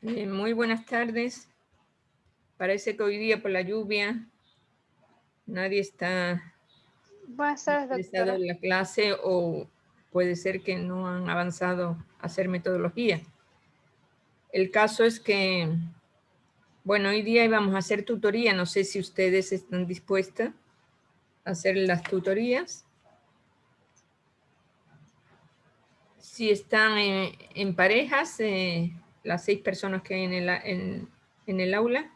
Muy buenas tardes. Parece que hoy día por la lluvia nadie está Buenas tardes, interesado doctora. en la clase o puede ser que no han avanzado a hacer metodología. El caso es que, bueno, hoy día íbamos a hacer tutoría. No sé si ustedes están dispuestas a hacer las tutorías. Si están en parejas, las 6 personas que hay en el aula.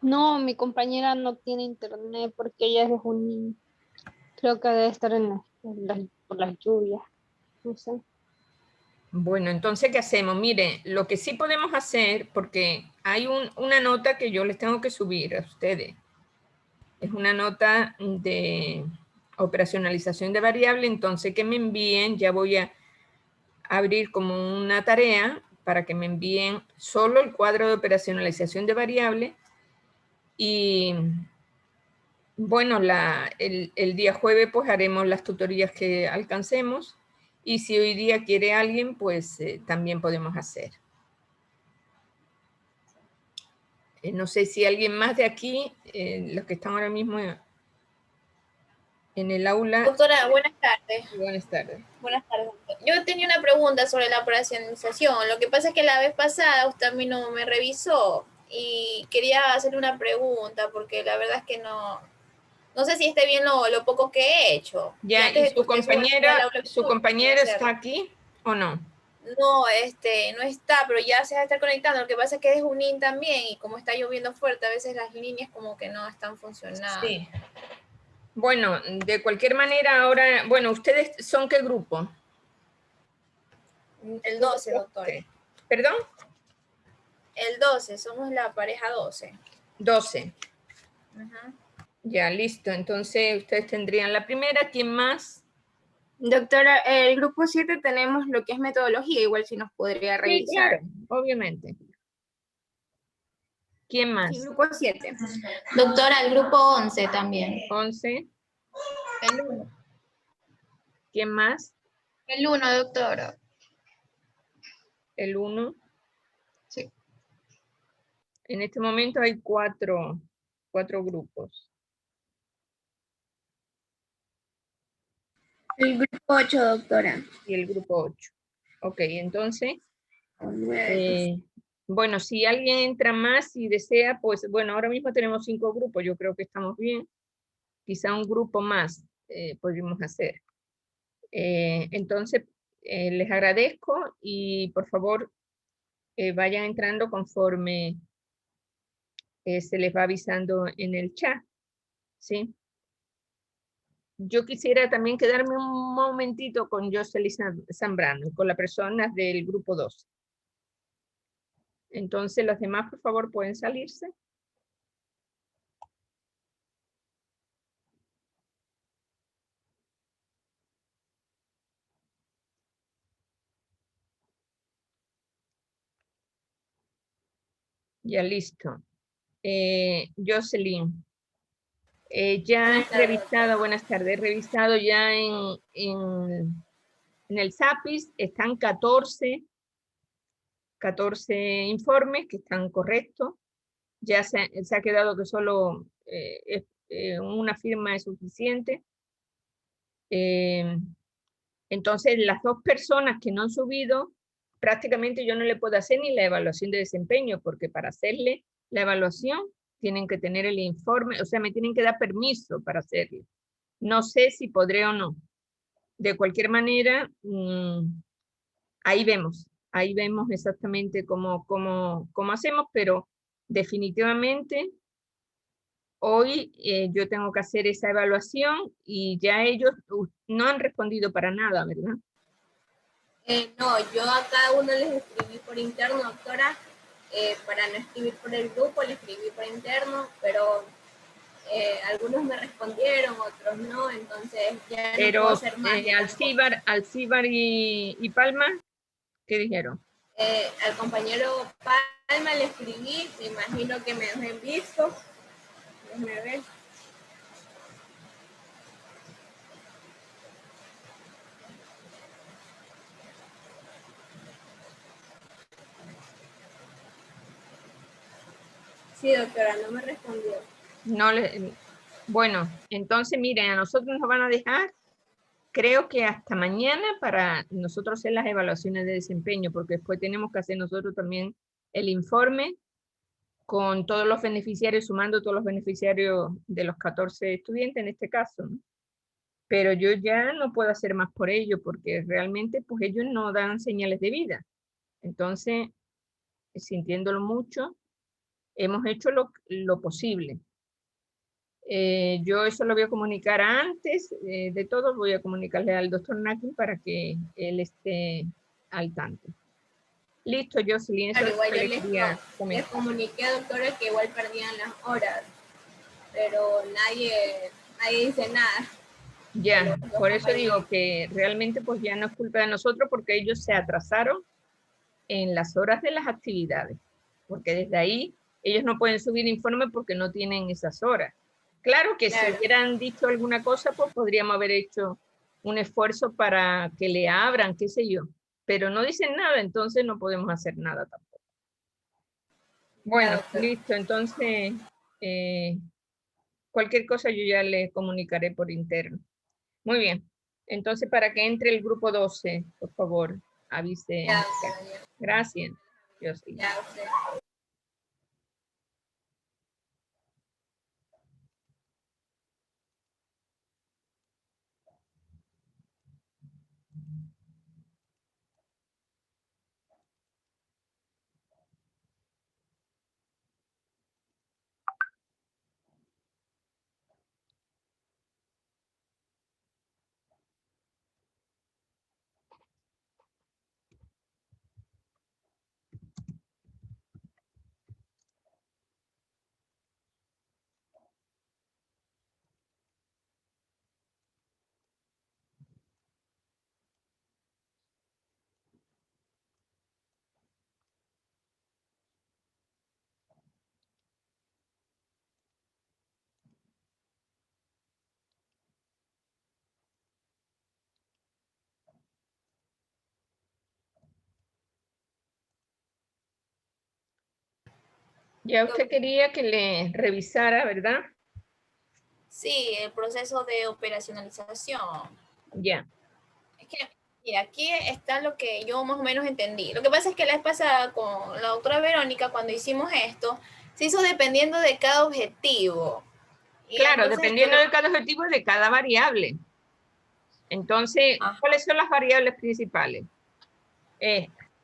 No, mi compañera no tiene internet porque ella es de Junín. Creo que debe estar por las lluvias. No sé. Bueno, entonces, ¿qué hacemos? Mire, lo que sí podemos hacer, porque hay una nota que yo les tengo que subir a ustedes. Es una nota de operacionalización de variable, entonces que me envíen, ya voy a abrir como una tarea para que me envíen solo el cuadro de operacionalización de variable y bueno, el día jueves pues haremos las tutorías que alcancemos y si hoy día quiere alguien, pues también podemos hacer. No sé si alguien más de aquí, los que están ahora mismo en el aula. Doctora, buenas tardes. Buenas tardes. Buenas tardes. Yo tenía una pregunta sobre la operacionalización. Lo que pasa es que la vez pasada usted a mí no me revisó y quería hacerle una pregunta porque la verdad es que no sé si esté bien lo poco que he hecho. Y Ya, antes ¿y de que usted suba al aula su virtual, quería compañera está hacerlo. aquí o no? No, no está, pero ya se va a estar conectando. Lo que pasa es que es de Junín también y como está lloviendo fuerte, a veces las líneas como que no están funcionando. Sí. Bueno, de cualquier manera ahora, bueno, ¿ustedes son qué grupo? El 12, doctora. ¿Perdón? El 12, somos la pareja 12. 12. Ajá. Ya, listo. Entonces, ustedes tendrían la primera. ¿Quién más? Doctora, el grupo 7 tenemos lo que es metodología, igual si nos podría Sí, revisar. claro, obviamente. ¿Quién más? Sí, grupo 7. Doctora, el grupo 11 también. 11. El 1. ¿Quién más? El 1, doctora. El 1. Sí. En este momento hay cuatro grupos. El grupo 8, doctora. Y el grupo 8. Ok, entonces, O 9. bueno, si alguien entra más y desea, pues bueno, ahora mismo tenemos 5 grupos, yo creo que estamos bien. Quizá un grupo más podríamos hacer. Entonces, les agradezco y por favor vayan entrando conforme se les va avisando en el chat, ¿sí? Yo quisiera también quedarme un momentito con Jocelyn Zambrano, con la persona del grupo 2. Entonces, los demás, por favor, pueden salirse. Ya listo. Jocelyn, ya he revisado, buenas tardes, he revisado ya en el SAPIS, están 14 informes que están correctos. Ya se ha quedado que solo una firma es suficiente. Entonces, las 2 personas que no han subido, prácticamente yo no le puedo hacer ni la evaluación de desempeño, porque para hacerle la evaluación tienen que tener el informe, o sea, me tienen que dar permiso para hacerlo. No sé si podré o no. De cualquier manera, ahí vemos exactamente cómo hacemos, pero definitivamente hoy yo tengo que hacer esa evaluación y ya ellos no han respondido para nada, ¿verdad? No, yo a cada uno les escribí por interno, doctora, para no escribir por el grupo, les escribí por interno, pero algunos me respondieron, otros no, entonces ya no puedo Pero hacer más. Alcíbar y Palma, ¿qué dijeron? Al compañero Palma le escribí, me imagino que me dejó en visto. Déjame ver. Sí, doctora, no me respondió. No le, bueno, entonces miren, a nosotros nos van a dejar, creo que hasta mañana para nosotros hacer las evaluaciones de desempeño, porque después tenemos que hacer nosotros también el informe con todos los beneficiarios, sumando todos los beneficiarios de los 14 estudiantes en este caso, ¿no? Pero yo ya no puedo hacer más por ello, porque realmente pues ellos no dan señales de vida. Entonces, sintiéndolo mucho, hemos hecho lo posible. Yo eso lo voy a comunicar antes de todo, voy a comunicarle al doctor Nakin para que él esté al tanto. Listo, Jocelyn, eso Claro, es lo igual que yo le quería les comentar. comuniqué, doctora, que igual perdían las horas, pero nadie dice nada. Ya, Los por eso compañeros. digo que realmente pues ya no es culpa de nosotros porque ellos se atrasaron en las horas de las actividades, porque desde ahí ellos no pueden subir informe porque no tienen esas horas. Claro que si Claro, hubieran dicho alguna cosa, pues podríamos haber hecho un esfuerzo para que le abran, qué sé yo, pero no dicen nada, entonces no podemos hacer nada tampoco. Bueno, doctora. listo, entonces eh, cualquier cosa yo ya le comunicaré por interno. Muy bien, entonces para que entre el grupo 12, por favor, avise. Ya, doctora, Gracias. Yo sí. ya, usted. Ya usted quería que le revisara, ¿verdad? Sí, el proceso de operacionalización. Ya. Es que, mira, aquí está lo que yo más o menos entendí. Lo que pasa es que la vez pasada con la doctora Verónica, cuando hicimos esto, se hizo dependiendo de cada objetivo. Y Claro, entonces dependiendo de cada objetivo y de cada variable. Entonces, Ajá. ¿cuáles son las variables principales?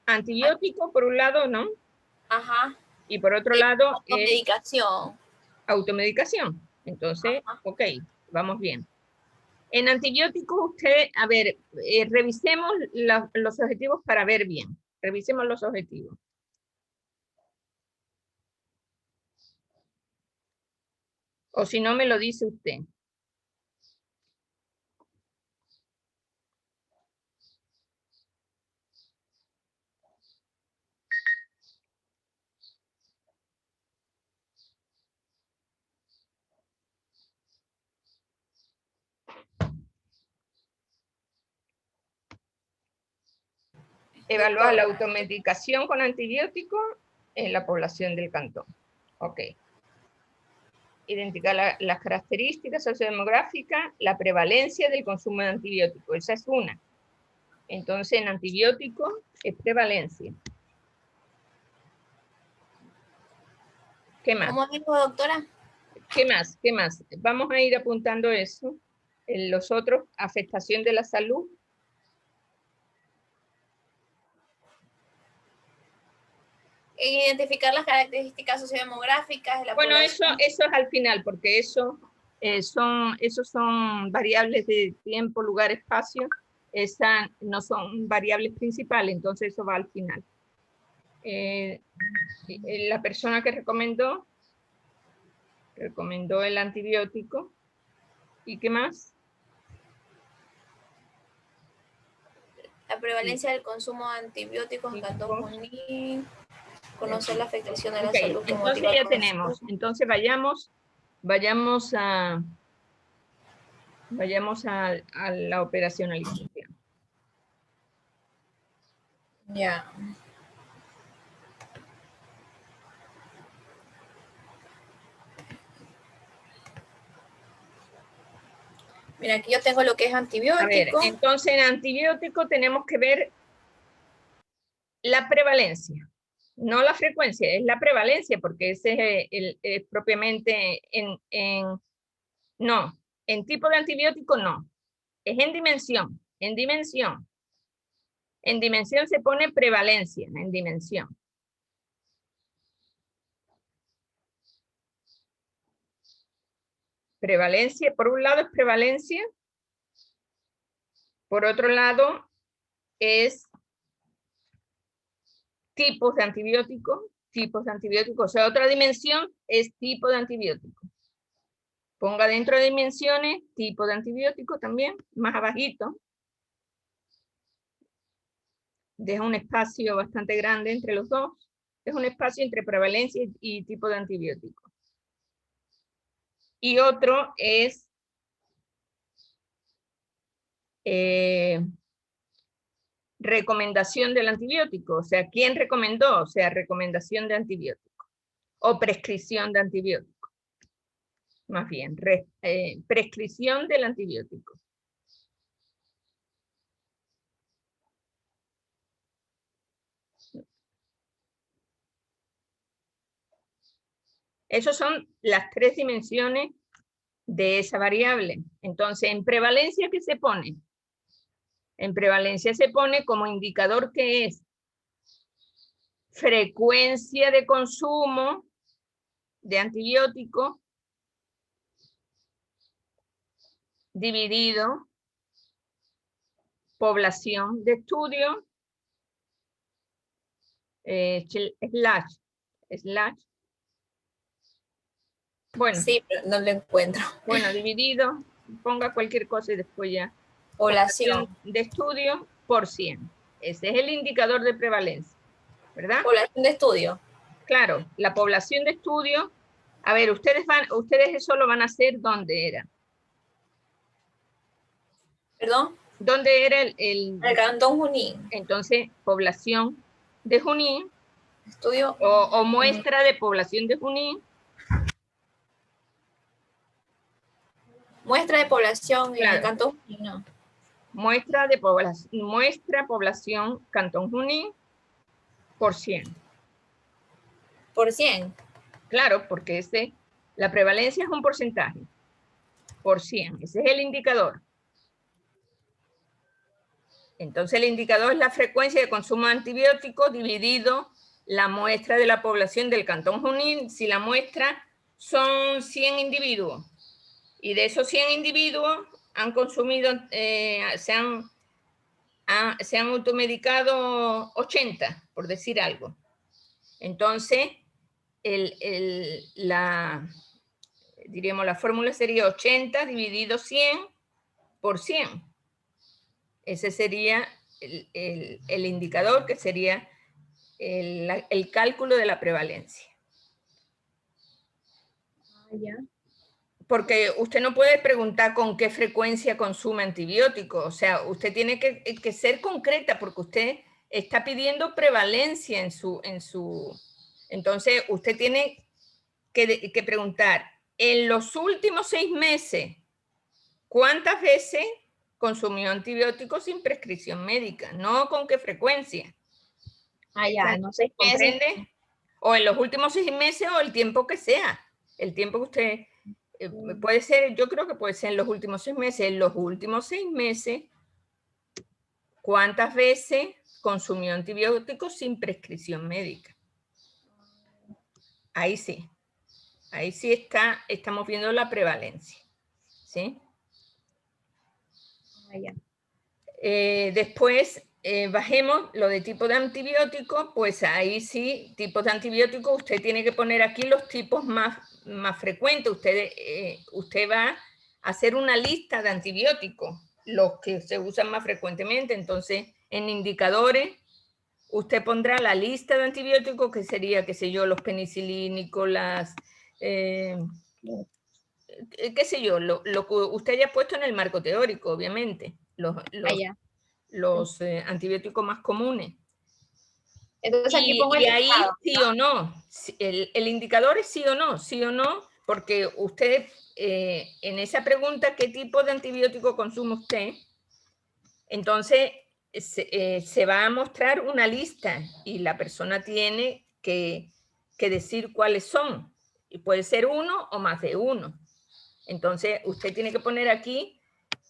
Antibiótico, por un lado, ¿no? Ajá. Y por otro lado, Automedicación. automedicación. Entonces, Ajá. ok, vamos bien. En antibióticos, usted, a ver, revisemos los objetivos para ver bien. Revisemos los objetivos. O si no, me lo dice usted. Evaluar la automedicación con antibióticos en la población del cantón. Ok. Identificar las características sociodemográficas, la prevalencia del consumo de antibióticos. Esa es una. Entonces, en antibióticos es prevalencia. ¿Qué más? ¿Cómo dijo, doctora? ¿Qué más? ¿Qué más? Vamos a ir apuntando eso. En los otros, afectación de la salud. Identificar las características sociodemográficas de la Bueno, población. eso es al final, porque esos son variables de tiempo, lugar, espacio. Esas no son variables principales, entonces eso va al final. La persona que recomendó el antibiótico. ¿Y qué más? La prevalencia del consumo de antibióticos en Cantón Junín. Conocer la afectación de la Okay, salud que entonces motiva ya el consumo. tenemos. Entonces vayamos a la operacionalización. Ya. Mira, aquí yo tengo lo que es A ver, antibiótico. entonces en antibiótico tenemos que ver la prevalencia, no la frecuencia, es la prevalencia, porque ese es propiamente no, en tipo de antibiótico no, es en dimensión, en dimensión. En dimensión se pone prevalencia, en dimensión. Prevalencia, por un lado es prevalencia, por otro lado es tipos de antibiótico, o sea, otra dimensión es tipo de antibiótico. Ponga dentro de dimensiones tipo de antibiótico también, más abajito. Deja un espacio bastante grande entre los dos. Es un espacio entre prevalencia y tipo de antibiótico. Y otro es recomendación del antibiótico, o sea, ¿quién recomendó? O sea, recomendación de antibiótico o prescripción de antibiótico. Más bien, prescripción del antibiótico. Esas son las tres dimensiones de esa variable. Entonces, en prevalencia, ¿qué se pone? En prevalencia se pone como indicador que es frecuencia de consumo de antibiótico dividido población de estudio slash. Bueno, Sí, pero no lo encuentro. bueno, dividido, ponga cualquier cosa y después ya. Población. De estudio por 100. Ese es el indicador de prevalencia, ¿verdad? Población de estudio. Claro, la población de estudio. A ver, ustedes eso lo van a hacer ¿dónde era? ¿Perdón? ¿Dónde era El Cantón Junín. entonces, población de Junín? Estudio. O muestra de población de Junín. Muestra de población en Claro. el Cantón Junín, no. Muestra población Cantón Junín por 100. Por 100. Claro, porque la prevalencia es un porcentaje por 100. Ese es el indicador. Entonces el indicador es la frecuencia de consumo de antibióticos dividido la muestra de la población del Cantón Junín. Si la muestra son 100 individuos y de esos 100 individuos han consumido, se han automedicado 80, por decir algo. Entonces, diríamos, la fórmula sería 80 dividido 100 por 100. Ese sería el indicador, que sería el cálculo de la prevalencia. Ya. Porque usted no puede preguntar con qué frecuencia consume antibióticos. O sea, usted tiene que ser concreta, porque usted está pidiendo prevalencia en su... Entonces, usted tiene que preguntar, en los últimos 6 meses, ¿cuántas veces consumió antibióticos sin prescripción médica? No con qué frecuencia. Ya, no sé. ¿Comprende? O en los últimos 6 meses o el tiempo que sea. El tiempo que usted... puede ser, yo creo que puede ser en los últimos 6 meses. En los últimos 6 meses, ¿cuántas veces consumió antibióticos sin prescripción médica? Ahí sí. Ahí sí estamos viendo la prevalencia. ¿Sí? Ya. Después, bajemos lo de tipo de antibiótico, pues ahí sí, tipos de antibióticos, usted tiene que poner aquí los tipos más frecuentes. Usted va a hacer una lista de antibióticos, los que se usan más frecuentemente. Entonces, en indicadores, usted pondrá la lista de antibióticos, que sería, qué sé yo, los penicilínicos, qué sé yo, lo que usted haya puesto en el marco teórico, obviamente, los antibióticos más comunes. Entonces aquí Y pongo el ahí listado. sí o no, el indicador es sí o no porque usted, en esa pregunta, ¿qué tipo de antibiótico consume usted? Entonces, se va a mostrar una lista y la persona tiene que decir cuáles son. Y puede ser uno o más de uno. Entonces, usted tiene que poner aquí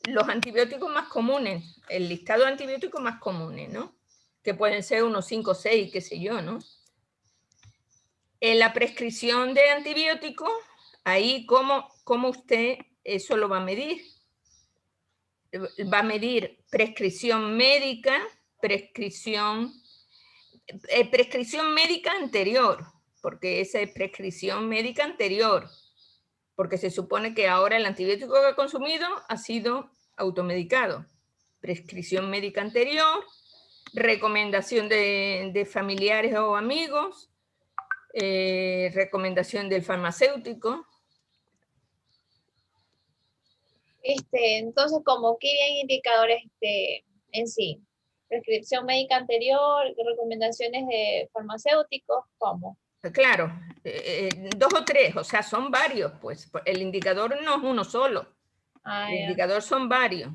los antibióticos más comunes, el listado de antibióticos más comunes, ¿no? Que pueden ser unos 5 o 6, qué sé yo, ¿no? En la prescripción de antibióticos, ahí, ¿cómo usted eso lo va a medir? Va a medir prescripción médica, prescripción médica anterior, porque esa es prescripción médica anterior, porque se supone que ahora el antibiótico que ha consumido ha sido automedicado. Prescripción médica anterior, recomendación de familiares o amigos, recomendación del farmacéutico. Entonces, como que irían indicadores en sí, prescripción médica anterior, recomendaciones de farmacéuticos, ¿cómo? Claro, 2 o 3, o sea, son varios, pues el indicador no es uno solo, el indicador son varios.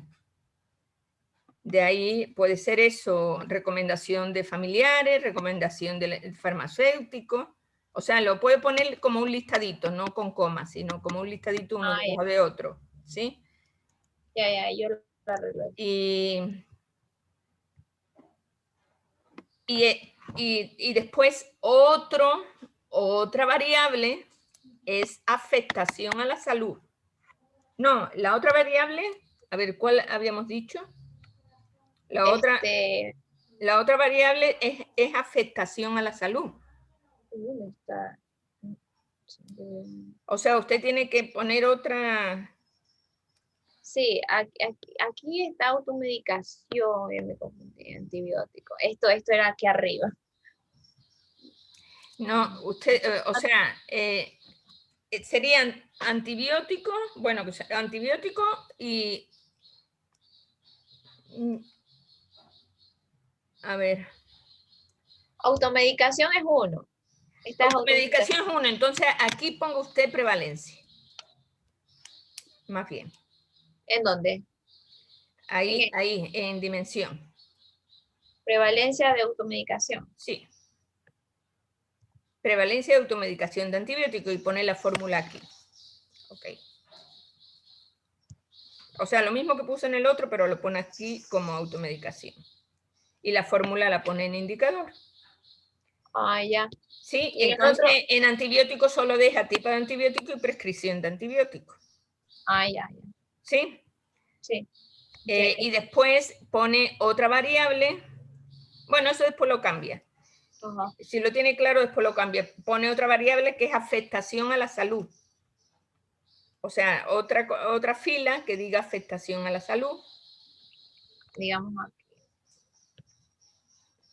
De ahí puede ser eso, recomendación de familiares, recomendación del farmacéutico, o sea, lo puede poner como un listadito, no con comas, sino como un listadito uno debajo de otro, ¿sí? Ya, yo lo arreglo. Y después otra variable es afectación a la salud. No, la otra variable, a ver, ¿cuál habíamos dicho? La otra variable es afectación a la salud. O sea, usted tiene que poner otra... Sí, aquí está automedicación, me confundí, antibiótico. Esto era aquí arriba. No, usted, o sea, serían antibióticos, bueno, pues antibióticos y... A ver. Automedicación es uno. Automedicación es uno, entonces aquí ponga usted prevalencia. Más bien. ¿En dónde? Ahí, en dimensión. Prevalencia de automedicación. Sí. Prevalencia de automedicación de antibióticos y pone la fórmula aquí. Ok. O sea, lo mismo que puse en el otro, pero lo pone aquí como automedicación. Y la fórmula la pone en indicador. Ah, ya. Sí, entonces en antibióticos solo deja tipo de antibiótico y prescripción de antibiótico. Ah, ya. ¿Sí? Sí. Y después pone otra variable. Bueno, eso después lo cambia. Ajá. Si lo tiene claro, después lo cambia. Pone otra variable que es afectación a la salud. O sea, otra fila que diga afectación a la salud. Digamos aquí.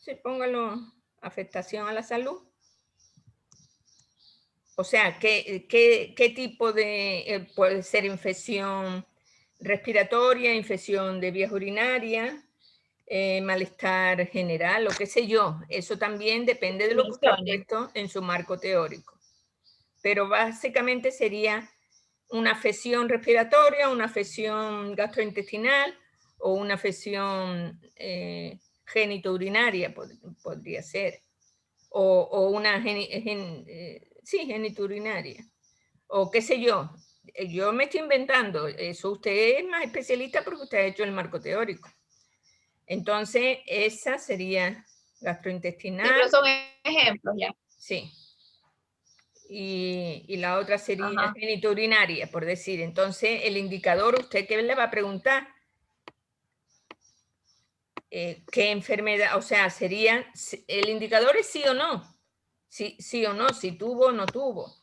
Sí, póngalo afectación a la salud. O sea, ¿qué tipo de... puede ser infección respiratoria, infección de vías urinarias, malestar general, o qué sé yo. Eso también depende de lo que usted ha puesto en su marco teórico. Pero básicamente sería una afección respiratoria, una afección gastrointestinal o una afección genitourinaria, podría ser. O una genitourinaria. O qué sé yo. Yo me estoy inventando. Eso usted es más especialista porque usted ha hecho el marco teórico. Entonces, esa sería gastrointestinal. Sí, pero son ejemplos ya. Sí. Y la otra sería genitourinaria, por decir. Entonces, el indicador, ¿usted qué le va a preguntar? ¿Qué enfermedad? O sea, sería, el indicador es sí o no. Sí o no, si tuvo o no tuvo.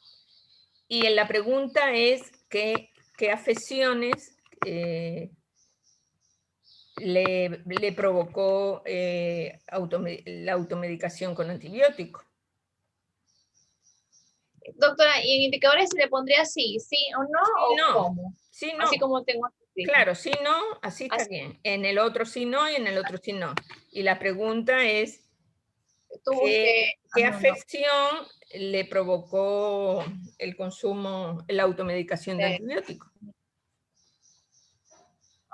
Y en la pregunta es qué afecciones le provocó la automedicación con antibióticos. Doctora, ¿y en indicadores se le pondría sí o no? Sí, ¿O no. cómo? Sí, no. Así como tengo aquí. Claro, sí, no, así está bien. En el otro sí, no, y en el otro sí, no. Y la pregunta es tuvo usted. ¿Qué Ah, no, no. afección le provocó el consumo, la automedicación de antibióticos?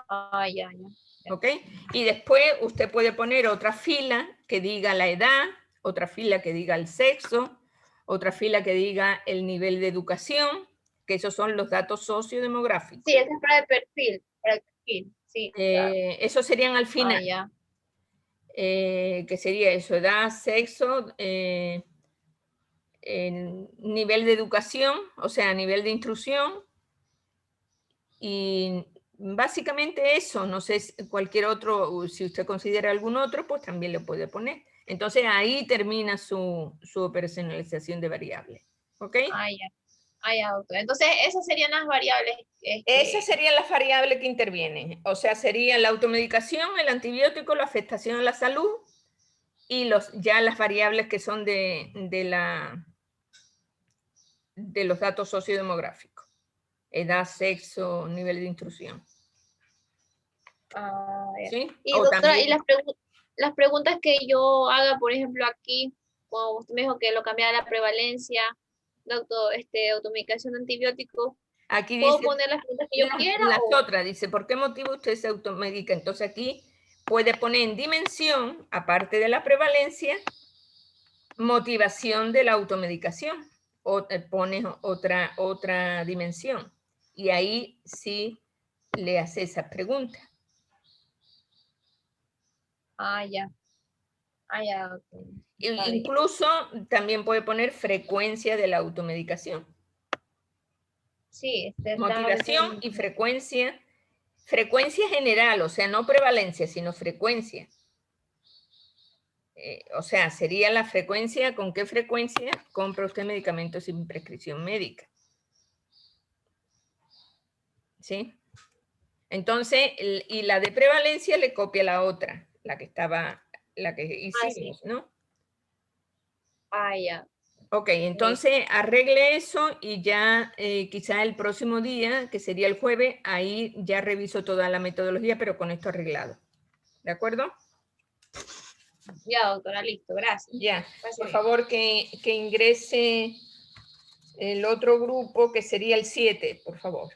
Ah, ya, ya. ¿Ok? Y después usted puede poner otra fila que diga la edad, otra fila que diga el sexo, otra fila que diga el nivel de educación, que esos son los datos sociodemográficos. Sí, ese es para el perfil, sí. Claro. Esos serían al Ah, final. ya. Que sería eso, edad, sexo, nivel de educación, o sea, nivel de instrucción, y básicamente eso, no sé cualquier otro, si usted considera algún otro, pues también lo puede poner. Entonces ahí termina su operacionalización de variables. ¿Ok? Ah, ya. Ah, ya, doctora. Entonces, esas serían las variables. Esas serían las variables que intervienen. O sea, sería la automedicación, el antibiótico, la afectación a la salud y ya las variables que son de los datos sociodemográficos. Edad, sexo, nivel de instrucción. Ah, ya. ¿Sí? Y O doctora, también, y las preguntas que yo haga, por ejemplo, aquí, como usted me dijo que lo cambiara la prevalencia, doctor, automedicación de antibióticos, aquí ¿puedo dice poner las preguntas que yo quiera las o? otras, dice, ¿por qué motivo usted se automedica? Entonces aquí puede poner en dimensión, aparte de la prevalencia, motivación de la automedicación, o pones otra dimensión. Y ahí sí le hace esa pregunta. Ah, ya. Ah, ya, doctor. Está bien. Incluso también puede poner frecuencia de la automedicación. Sí, estaba Motivación viendo. y frecuencia. Frecuencia general, o sea, no prevalencia, sino frecuencia. O sea, sería la frecuencia, ¿con qué frecuencia compra usted medicamentos sin prescripción médica? ¿Sí? Entonces, y la de prevalencia le copia la otra, la que Ah, sí. hicimos, ¿no? Ah, ya. Ok, entonces arregle eso y ya quizá el próximo día, que sería el jueves, ahí ya reviso toda la metodología, pero con esto arreglado. ¿De acuerdo? Ya, doctora, listo, gracias. Ya, Pase por bien. favor que ingrese el otro grupo, que sería el 7, por favor.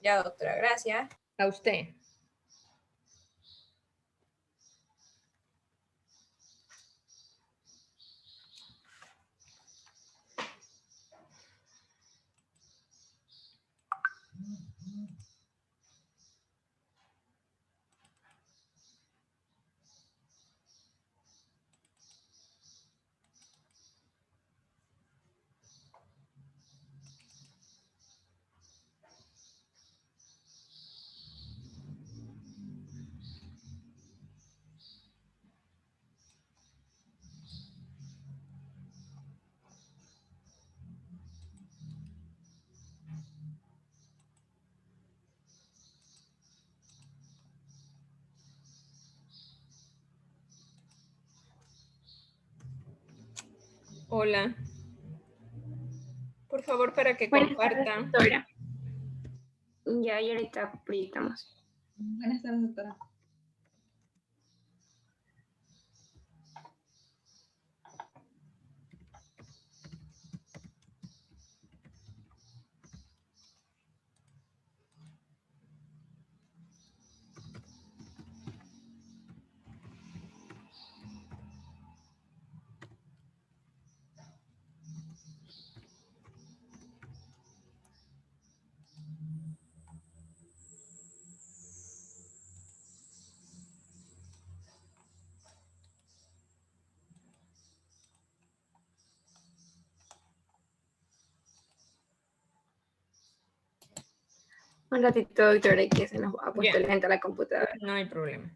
Ya, doctora, gracias. A usted. Hola. Por favor, para que Buenas tardes, compartan. doctora. Ya, y ahorita proyectamos. Buenas tardes, doctora. Un ratito, doctora, que se nos ha puesto Ya. lenta la computadora. No hay problema.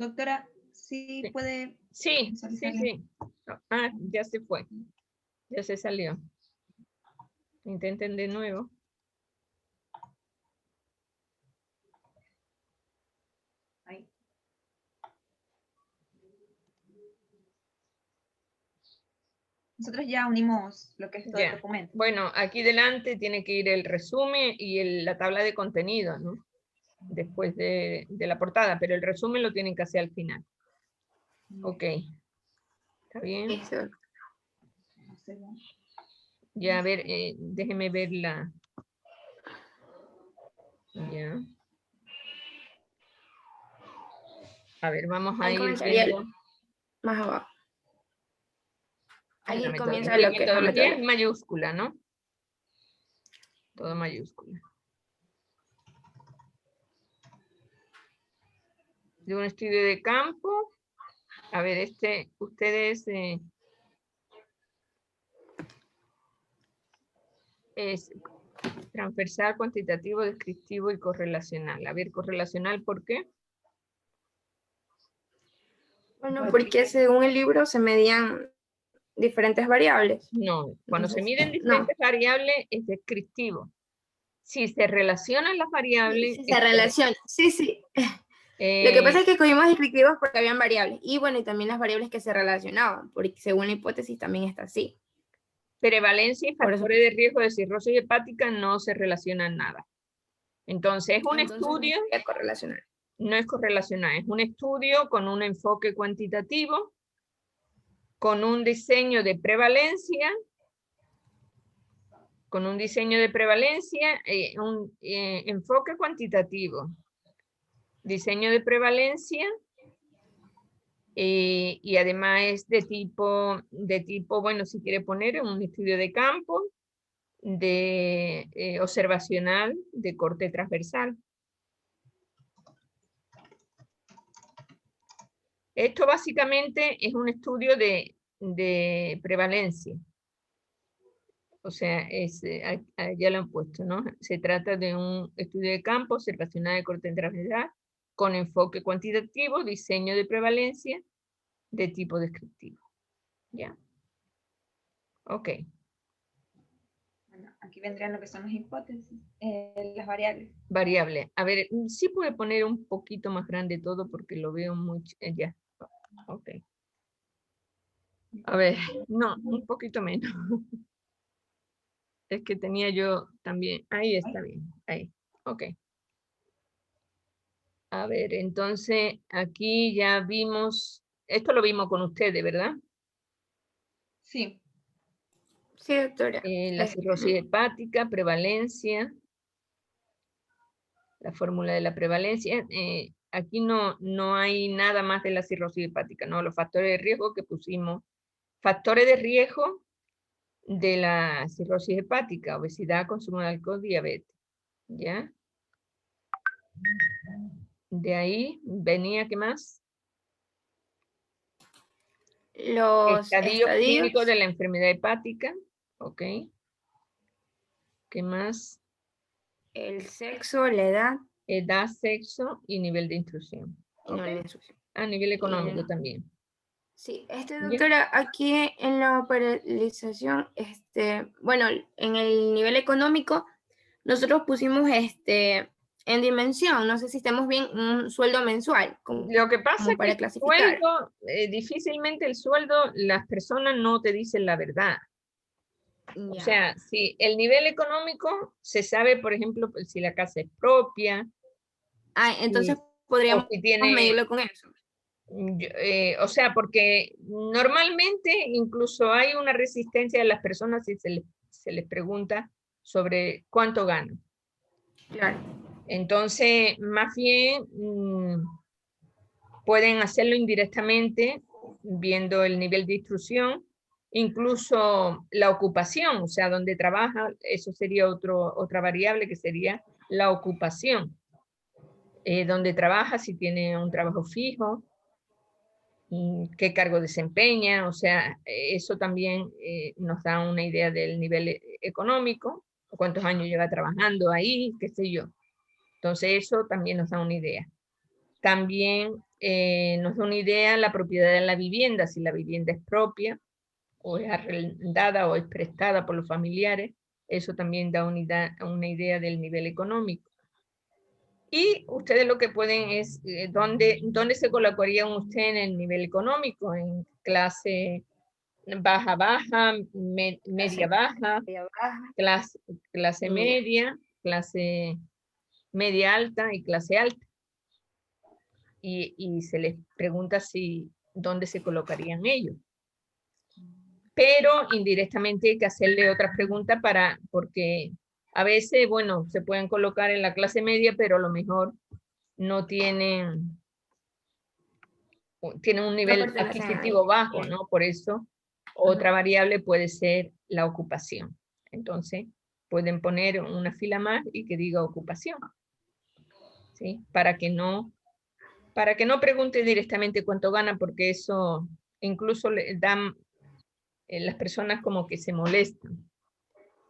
Doctora, sí Sí. puede Sí, visualizarla. sí. Ah, ya se fue. Ya se salió. Intenten de nuevo. Ahí. Nosotros ya unimos lo que es todo el Ya. documento. Bueno, aquí delante tiene que ir el resumen y la tabla de contenido, ¿no? Después de la portada, pero el resumen lo tienen que hacer al final. Ok. ¿Está bien? Eso. No sé, ¿no? Ya, a ver, déjeme ver la... Ya. A ver, vamos a Ahí ir comenzaría viendo más abajo. la Ahí comienza metodología. lo que es la Metodología en metodología. mayúscula, ¿no? Todo mayúscula. De un estudio de campo. A ver, ustedes... es transversal, cuantitativo, descriptivo y correlacional. A ver, correlacional, ¿por qué? Bueno, porque según el libro se medían diferentes variables. No, cuando se Entonces, miden no. diferentes variables es descriptivo. Si se relacionan las variables... Sí, se relaciona. Sí, sí. Lo que pasa eh, es que escogimos descriptivos porque habían variables. Y bueno, y también las variables que se relacionaban, porque según la hipótesis también está así. prevalencia y Por eso, factores de riesgo de cirrosis hepática no se relacionan nada. Entonces, es un entonces estudio, no sería correlacional. no es correlacional, es un estudio con un enfoque cuantitativo, con un diseño de prevalencia, un enfoque cuantitativo, diseño de prevalencia, y además es de tipo, bueno, si quiere poner un estudio de campo, de observacional, de corte transversal. Esto básicamente es un estudio de prevalencia. O sea, ya lo han puesto, ¿no? Se trata de un estudio de campo observacional de corte transversal con enfoque cuantitativo, diseño de prevalencia de tipo descriptivo. ¿Ya? Ok. Bueno, aquí vendrían lo que son las hipótesis, las variables. Variable. A ver, sí puede poner un poquito más grande todo porque lo veo muy... ya. Ok. A ver, no, un poquito menos. Es que tenía yo también. Ahí está bien. Ahí. Ok. A ver, entonces aquí ya vimos, esto lo vimos con ustedes, ¿verdad? Sí. Sí, doctora. La cirrosis hepática, prevalencia, la fórmula de la prevalencia. Aquí no hay nada más de la cirrosis hepática, ¿no? Los factores de riesgo que pusimos. Factores de riesgo de la cirrosis hepática, obesidad, consumo de alcohol, diabetes. ¿Ya? De ahí venía, ¿qué más? Los Estadios clínicos estadios, de la enfermedad hepática. Ok. ¿Qué más? el sexo, la edad Edad, sexo y nivel de instrucción. y no Ok. la instrucción. A nivel económico El- también. Sí, ¿Ya? doctora, aquí en la paralización, bueno, en el nivel económico, nosotros pusimos en dimensión, no sé si estamos bien, un sueldo mensual, Lo que pasa como es que para el clasificar. sueldo, difícilmente el sueldo, las personas no te dicen la verdad. O Ya. sea, si el nivel económico se sabe, por ejemplo, pues, si la casa es propia, Entonces o podríamos si tiene, medirlo con eso. o sea, porque normalmente incluso hay una resistencia de las personas si se les pregunta sobre cuánto ganan. Claro. Entonces, más bien, pueden hacerlo indirectamente, viendo el nivel de instrucción, incluso la ocupación, o sea, donde trabaja, eso sería otra variable que sería la ocupación. Donde trabaja, si tiene un trabajo fijo, qué cargo desempeña, o sea, eso también nos da una idea del nivel económico, cuántos años lleva trabajando ahí, qué sé yo. Entonces eso también nos da una idea. También nos da una idea la propiedad de la vivienda, si la vivienda es propia, o es arrendada, o es prestada por los familiares. Eso también da una idea del nivel económico. Y ustedes lo que pueden es, ¿dónde se colocarían ustedes en el nivel económico? ¿En clase baja, media baja, clase media, clase media alta y clase alta? Y se les pregunta dónde se colocarían ellos. Pero indirectamente hay que hacerle otras preguntas porque a veces, bueno, se pueden colocar en la clase media, pero a lo mejor no tienen un nivel adquisitivo bajo, ¿no? Por eso otra variable puede ser la ocupación. Entonces, pueden poner una fila más y que diga ocupación, ¿sí? Para que no pregunte directamente cuánto gana, porque eso incluso le dan las personas como que se molestan,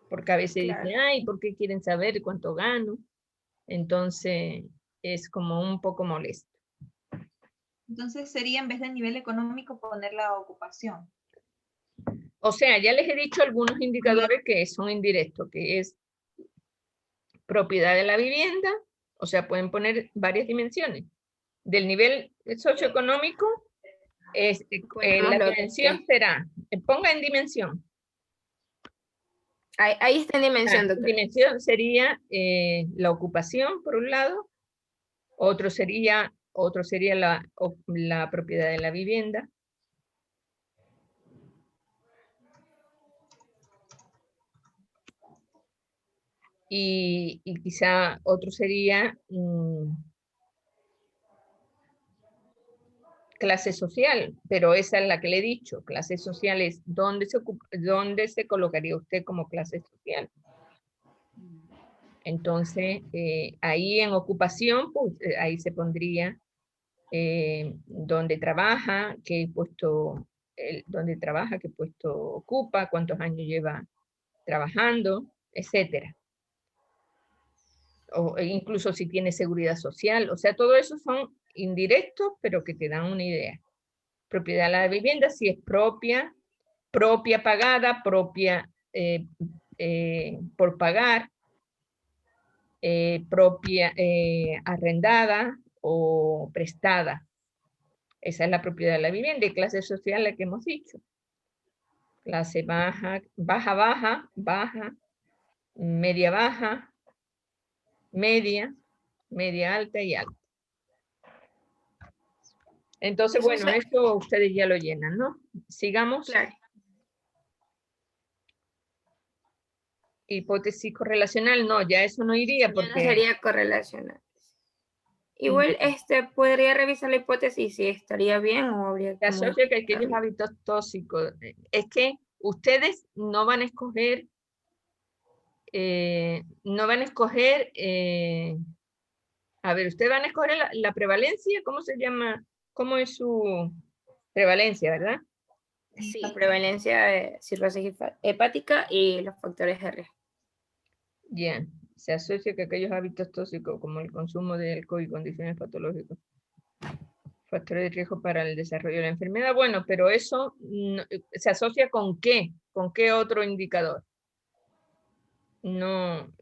porque a veces dicen, ay, ¿por qué quieren saber cuánto gano? Entonces, es como un poco molesto. Entonces sería en vez del nivel económico poner la ocupación. O sea, ya les he dicho algunos indicadores que son indirectos, que es propiedad de la vivienda, o sea, pueden poner varias dimensiones. Del nivel socioeconómico, la dimensión será, ponga en dimensión. Ahí está en dimensión, doctor. Dimensión sería la ocupación, por un lado, otro sería la propiedad de la vivienda. Y quizá otro sería clase social, pero esa es la que le he dicho. Clase social es dónde se colocaría usted como clase social. Entonces, ahí en ocupación, pues ahí se pondría dónde trabaja, qué puesto ocupa, cuántos años lleva trabajando, etcétera. O incluso si tiene seguridad social. O sea, todo eso son indirectos, pero que te dan una idea. Propiedad de la vivienda, si es propia pagada, propia por pagar, propia arrendada o prestada. Esa es la propiedad de la vivienda. Y clase social, la que hemos dicho. Clase baja, media baja, media alta y alta. Entonces, bueno, esto ustedes ya lo llenan, ¿no? Sigamos. Claro. Hipótesis correlacional, no, ya eso no iría porque... Ya no sería correlacional. Igual, podría revisar la hipótesis si estaría bien o habría que... Se asocia que aquellos hábitos tóxicos. Es que ustedes no van a escoger... a ver, ustedes van a escoger la prevalencia, ¿cómo se llama? ¿Cómo es su prevalencia, verdad? Sí. La prevalencia de cirrosis hepática y los factores de riesgo. Bien, se asocia que aquellos hábitos tóxicos como el consumo de alcohol y condiciones patológicas, factores de riesgo para el desarrollo de la enfermedad. Bueno, pero eso se asocia ¿con qué? ¿Con qué otro indicador? No,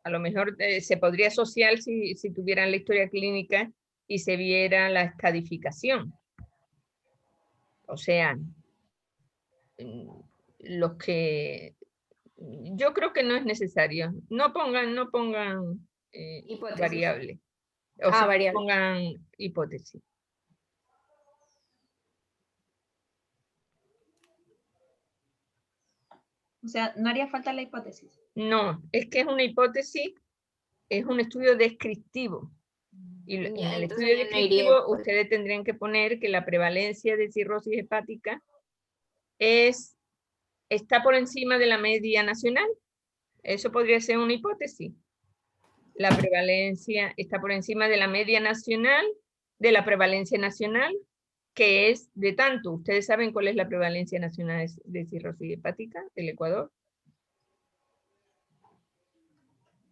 a lo mejor se podría asociar si tuvieran la historia clínica y se viera la estadificación. O sea, los que... Yo creo que no es necesario. No pongan variable. O sea, variable. Pongan hipótesis. O sea, no haría falta la hipótesis. No, es que es una hipótesis, es un estudio descriptivo. Y en el estudio descriptivo ustedes tendrían que poner que la prevalencia de cirrosis hepática está por encima de la media nacional. Eso podría ser una hipótesis. La prevalencia está por encima de la media nacional, de la prevalencia nacional, que es de tanto. ¿Ustedes saben cuál es la prevalencia nacional de cirrosis hepática del Ecuador?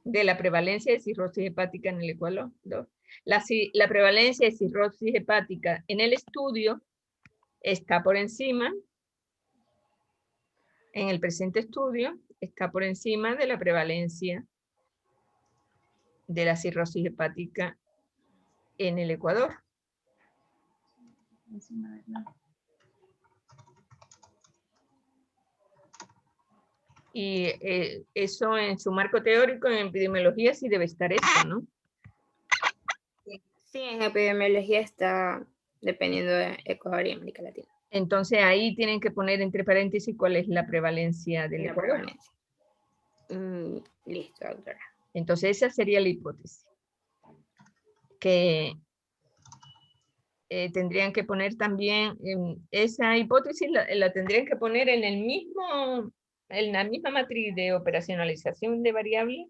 De la prevalencia de cirrosis hepática en el Ecuador. La prevalencia de cirrosis hepática en el estudio está por encima, en el presente estudio, está por encima de la prevalencia de la cirrosis hepática en el Ecuador. Y eso en su marco teórico en epidemiología sí debe estar eso, ¿no? Sí, en epidemiología está dependiendo de Ecuador y América Latina. Entonces ahí tienen que poner entre paréntesis cuál es la prevalencia del La Ecuador. prevalencia. Listo, doctora. Entonces esa sería la hipótesis. Que tendrían que poner también, esa hipótesis la tendrían que poner en la misma matriz de operacionalización de variables,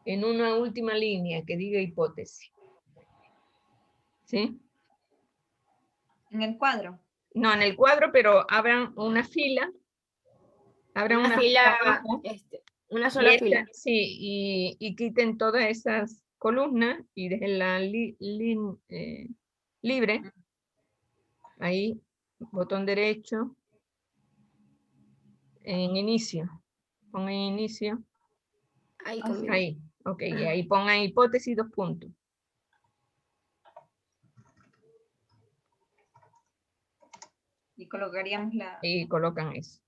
en una última línea que diga hipótesis. ¿Sí? En el cuadro. No, en el cuadro, pero abran una fila. Abran Una fila, abajo, una sola fila. Sí, y quiten todas esas columnas y déjenla libre. Ahí, botón derecho. En inicio. Pongan inicio. Ahí, ok, y ahí pongan hipótesis 2 puntos. Y colocaríamos la... Y colocan eso.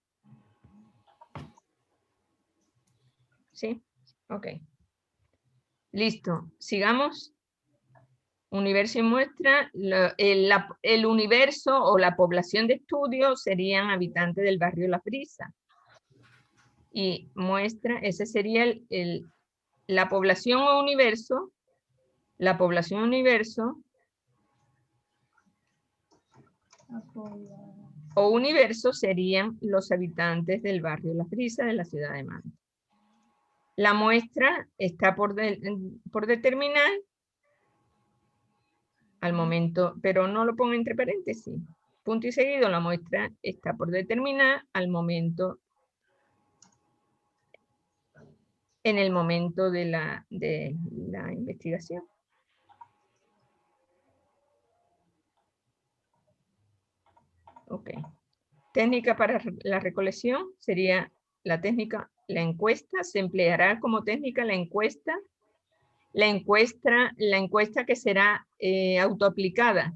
¿Sí? Ok. Listo. Sigamos. Universo y muestra. El universo o la población de estudio serían habitantes del barrio La Brisa. Y muestra, ese sería la población o universo. La población universo o universo serían los habitantes del barrio La Brisa de la ciudad de Manta. La muestra está por determinar al momento, pero no lo pongo entre paréntesis. Punto y seguido, la muestra está por determinar al momento, en el momento de la investigación. Ok. Técnica para la recolección sería la técnica, la encuesta, se empleará como técnica la encuesta que será autoaplicada,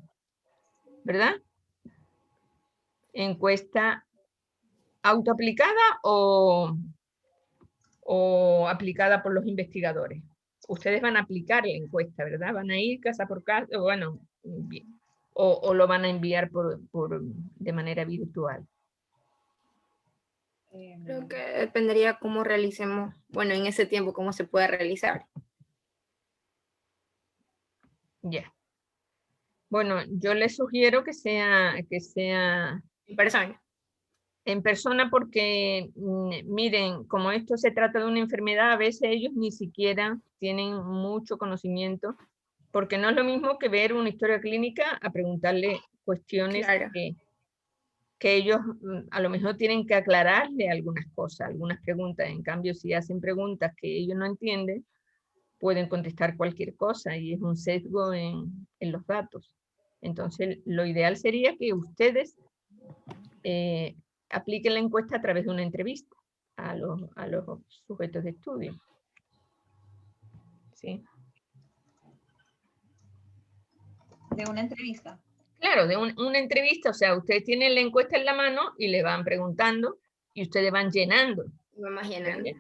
¿verdad? Encuesta autoaplicada o aplicada por los investigadores. Ustedes van a aplicar la encuesta, ¿verdad? Van a ir casa por casa, bueno, o lo van a enviar de manera virtual. Creo que dependería cómo realicemos, bueno, en ese tiempo, cómo se puede realizar. Ya. Bueno, yo les sugiero que sea En persona. En persona porque, miren, como esto se trata de una enfermedad, a veces ellos ni siquiera tienen mucho conocimiento, porque no es lo mismo que ver una historia clínica a preguntarle cuestiones Claro. que ellos a lo mejor tienen que aclararle algunas cosas, algunas preguntas. En cambio, si hacen preguntas que ellos no entienden, pueden contestar cualquier cosa y es un sesgo en los datos. Entonces, lo ideal sería que ustedes apliquen la encuesta a través de una entrevista a los sujetos de estudio. ¿Sí? De una entrevista. Claro, de una entrevista, o sea, ustedes tienen la encuesta en la mano y le van preguntando y ustedes van llenando. Vamos llenando.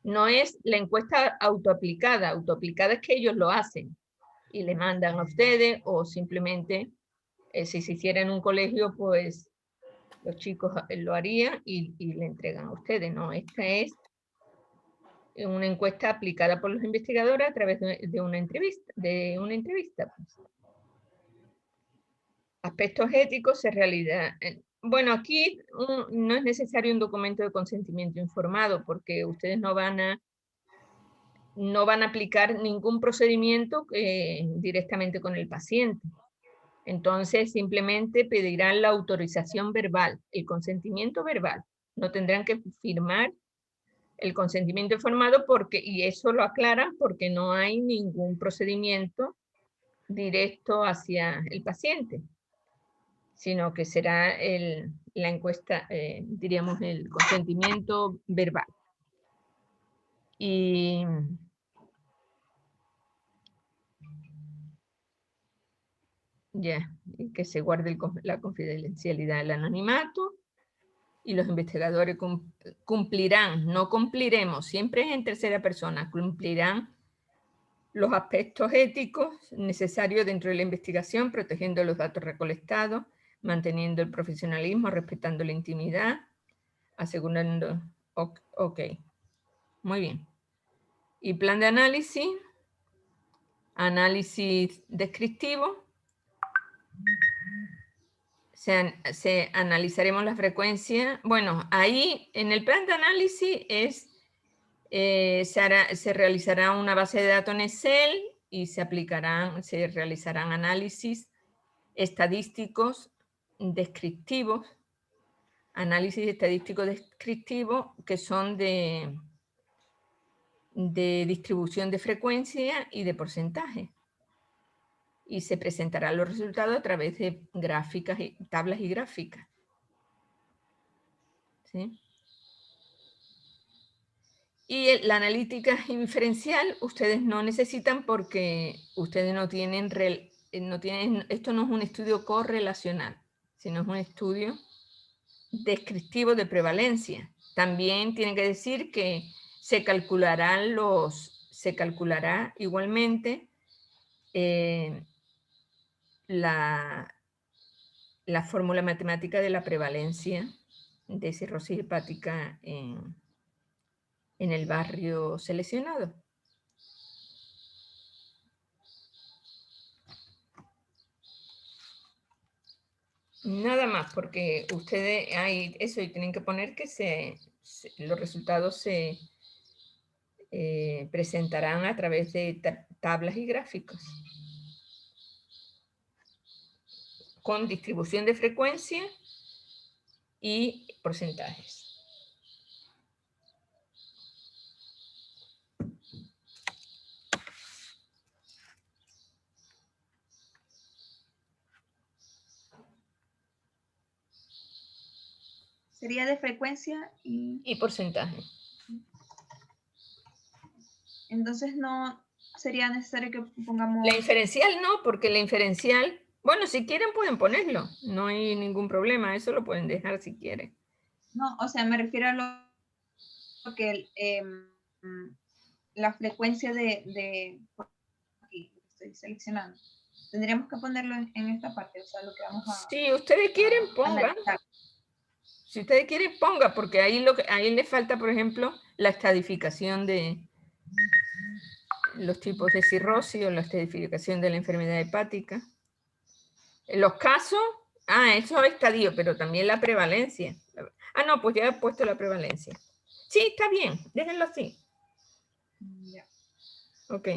No es la encuesta autoaplicada. Autoaplicada es que ellos lo hacen y le mandan a ustedes o simplemente, si se hiciera en un colegio, pues los chicos lo harían y le entregan a ustedes. No, esta es una encuesta aplicada por los investigadores a través de una entrevista. Pues. Aspectos éticos se realizan. Bueno, aquí no es necesario un documento de consentimiento informado porque ustedes no van a aplicar ningún procedimiento directamente con el paciente. Entonces, simplemente pedirán la autorización verbal, el consentimiento verbal. No tendrán que firmar El consentimiento informado porque, y eso lo aclaran porque no hay ningún procedimiento directo hacia el paciente, sino que será la encuesta, diríamos, el consentimiento verbal. Y ya, y que se guarde la confidencialidad del anonimato, y los investigadores cumplirán, no cumpliremos, siempre es en tercera persona, cumplirán los aspectos éticos necesarios dentro de la investigación, protegiendo los datos recolectados, manteniendo el profesionalismo, respetando la intimidad, asegurando... Ok, muy bien. Y plan de análisis, análisis descriptivo. Se analizaremos la frecuencia. Bueno, ahí en el plan de análisis se realizará una base de datos en Excel y se realizarán análisis estadísticos descriptivos, análisis estadísticos descriptivos que son de distribución de frecuencia y de porcentaje. Y se presentarán los resultados a través de gráficas, tablas y gráficas. ¿Sí? Y la analítica inferencial ustedes no necesitan porque ustedes no tienen, esto no es un estudio correlacional, sino es un estudio descriptivo de prevalencia. También tienen que decir que se calculará igualmente la fórmula matemática de la prevalencia de cirrosis hepática en el barrio seleccionado. Nada más, porque ustedes y tienen que poner que los resultados se presentarán a través de tablas y gráficos con distribución de frecuencia y porcentajes. Sería de frecuencia y porcentaje. Entonces no sería necesario que pongamos... La inferencial no, porque la inferencial, bueno, si quieren pueden ponerlo, no hay ningún problema, eso lo pueden dejar si quieren. No, o sea, me refiero a lo que la frecuencia aquí estoy seleccionando. Tendríamos que ponerlo en esta parte, o sea, lo que vamos a... Si ustedes quieren, pongan. Si ustedes quieren, ponga, porque ahí le falta, por ejemplo, la estadificación de los tipos de cirrosis o la estadificación de la enfermedad hepática. En los casos, eso es estadio, pero también la prevalencia. No, pues ya he puesto la prevalencia. Sí, está bien, déjenlo así. Ya. Ok.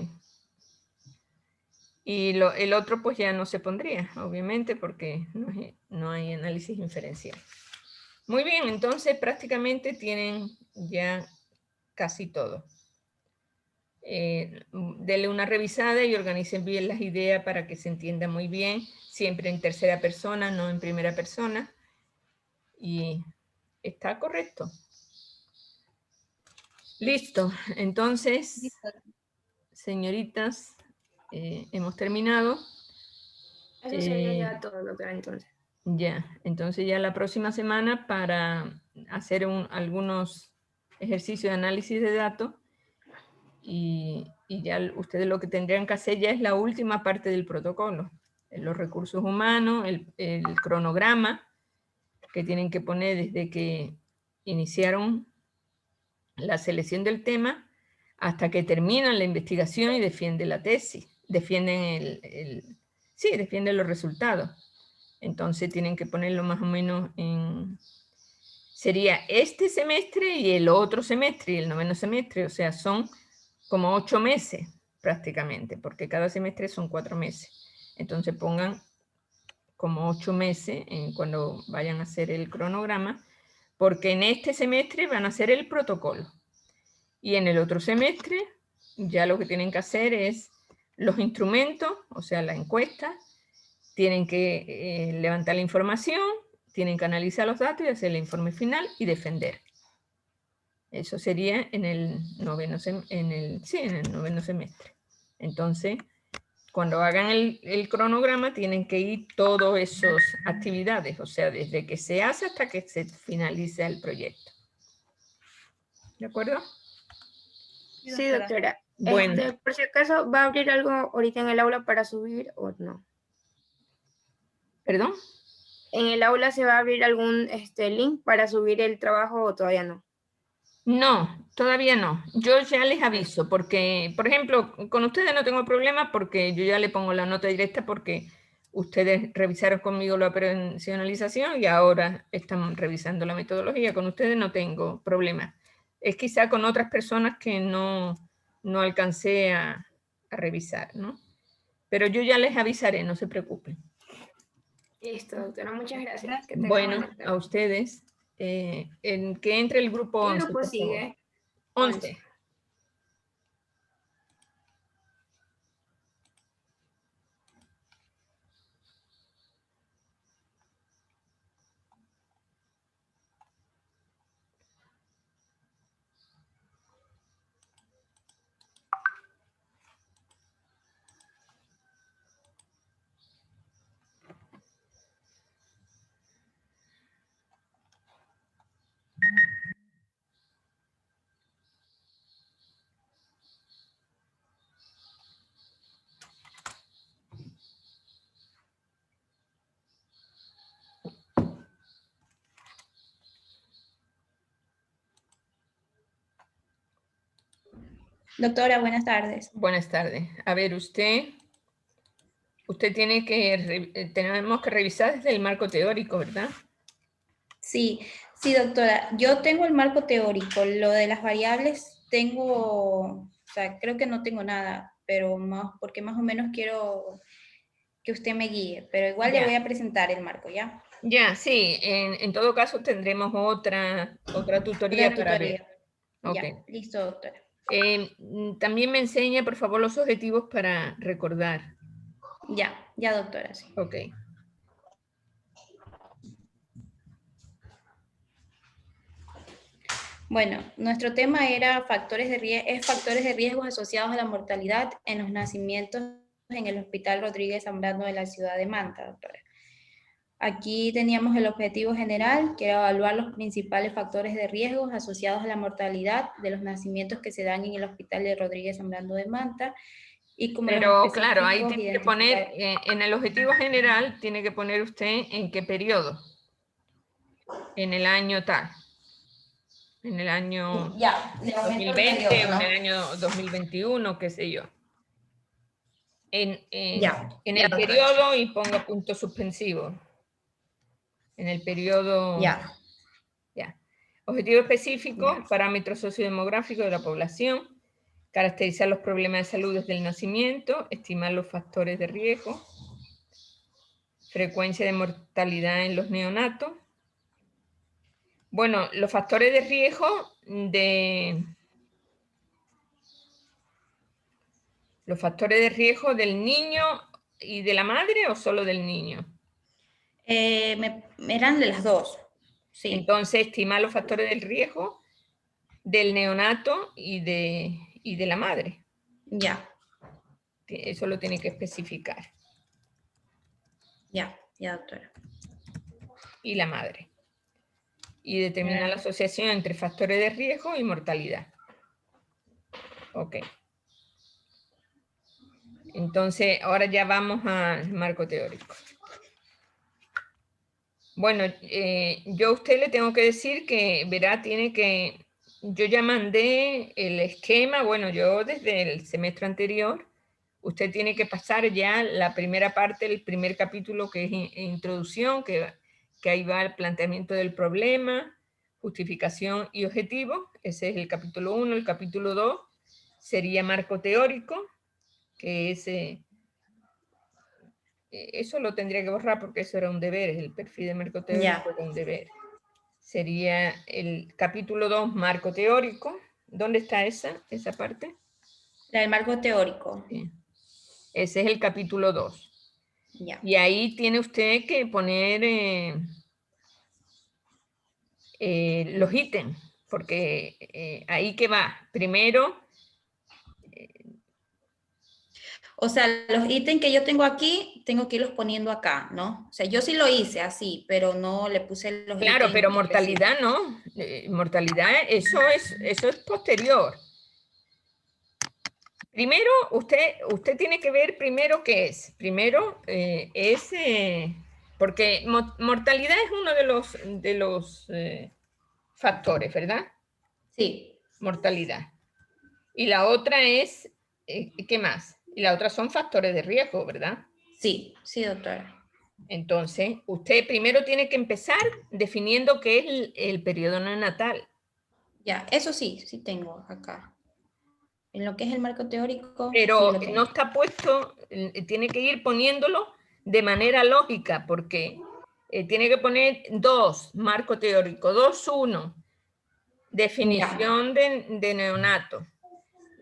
Y el otro pues ya no se pondría, obviamente, porque no hay análisis inferencial. Muy bien, entonces prácticamente tienen ya casi todo. Denle una revisada y organicen bien las ideas para que se entienda muy bien, siempre en tercera persona, no en primera persona. Y está correcto. Listo, entonces, Listo. señoritas, hemos terminado. Eso sería ya todo, doctora, entonces. Ya, entonces ya la próxima semana para hacer algunos ejercicios de análisis de datos y ya ustedes lo que tendrían que hacer ya es la última parte del protocolo, los recursos humanos, el cronograma que tienen que poner desde que iniciaron la selección del tema hasta que terminan la investigación y defienden la tesis, defienden defienden los resultados. Entonces tienen que ponerlo más o menos sería este semestre y el otro semestre y el noveno semestre, o sea, son como 8 meses prácticamente, porque cada semestre son 4 meses. Entonces pongan como 8 meses cuando vayan a hacer el cronograma, porque en este semestre van a hacer el protocolo. Y en el otro semestre ya lo que tienen que hacer es los instrumentos, o sea, la encuesta, tienen que levantar la información, tienen que analizar los datos y hacer el informe final y defender. Eso sería en el noveno semestre. Entonces, cuando hagan el cronograma, tienen que ir todas esas actividades, o sea, desde que se hace hasta que se finaliza el proyecto. ¿De acuerdo? Sí, doctora. Bueno. Por si acaso, ¿va a abrir algo ahorita en el aula para subir o no? ¿Perdón? ¿En el aula se va a abrir algún link para subir el trabajo o todavía no? No, todavía no. Yo ya les aviso porque, por ejemplo, con ustedes no tengo problema porque yo ya le pongo la nota directa porque ustedes revisaron conmigo la operacionalización y ahora están revisando la metodología. Con ustedes no tengo problema. Es quizá con otras personas que no alcancé a revisar, ¿no? Pero yo ya les avisaré, no se preocupen. Listo, doctora, muchas gracias. Que tenga Bueno, buena tarde. a ustedes. En que entre el grupo ¿Qué 11, grupo por favor. sigue? 11. Doctora, buenas tardes. Buenas tardes. A ver, usted tiene que, tenemos que revisar desde el marco teórico, ¿verdad? Sí, doctora. Yo tengo el marco teórico. Lo de las variables o sea, creo que no tengo nada, pero porque más o menos quiero que usted me guíe. Pero igual le voy a presentar el marco, ¿ya? Ya, sí. En todo caso tendremos otra tutoría para ver. Ya, Okay. listo, doctora. También me enseña, por favor, los objetivos para recordar. Ya, doctora, sí. Ok. Bueno, nuestro tema era factores de riesgo asociados a la mortalidad en los nacimientos en el Hospital Rodríguez Zambrano de la ciudad de Manta, doctora. Aquí teníamos el objetivo general, que era evaluar los principales factores de riesgo asociados a la mortalidad de los nacimientos que se dan en el Hospital de Rodríguez Zambrano de Manta. Y como pero claro, ahí tiene que poner, en el objetivo general, tiene que poner usted en qué periodo. En el año tal. En el año 2020 o en el año 2021, qué sé yo. En el periodo y ponga punto suspensivo. En el periodo. Ya. Objetivo específico, parámetros sociodemográficos de la población, caracterizar los problemas de salud desde el nacimiento, estimar los factores de riesgo, frecuencia de mortalidad en los neonatos. Bueno, los factores de riesgo del niño y de la madre o solo del niño. Eran de las dos. Sí. Entonces, estimar los factores del riesgo del neonato y de la madre. Ya. Eso lo tiene que especificar. Ya, doctora. Y la madre. Y determinar la asociación entre factores de riesgo y mortalidad. Ok. Entonces, ahora ya vamos al marco teórico. Bueno, yo a usted le tengo que decir que, verá, yo ya mandé el esquema, bueno, yo desde el semestre anterior, usted tiene que pasar ya la primera parte, el primer capítulo que es introducción, que ahí va el planteamiento del problema, justificación y objetivo, ese es el capítulo 1, el capítulo 2 sería marco teórico, que es... eso lo tendría que borrar porque eso era un deber, el perfil de marco teórico era un deber. Sería el capítulo 2, marco teórico, ¿Dónde está esa parte? La del marco teórico. Bien. Ese es el capítulo 2. Ya. Y ahí tiene usted que poner los ítems, porque ahí que va. Primero, O sea, los ítems que yo tengo aquí, tengo que irlos poniendo acá, ¿no? O sea, yo sí lo hice así, pero no le puse los claro, ítems pero mortalidad no. Mortalidad, eso es posterior. Primero, usted tiene que ver primero qué es. Primero es, porque mortalidad es uno de los factores, ¿verdad? Sí, Mortalidad. Y la otra es, ¿qué más? Y la otra son factores de riesgo, ¿verdad? sí, sí, doctora. Entonces, usted primero tiene que empezar definiendo qué es el periodo neonatal. Ya, eso sí, sí tengo acá. En lo que es el marco teórico, sí Pero lo tengo. no está puesto, tiene que ir poniéndolo de manera lógica, porque tiene que poner 2, marco teórico, 2.1, definición de neonato,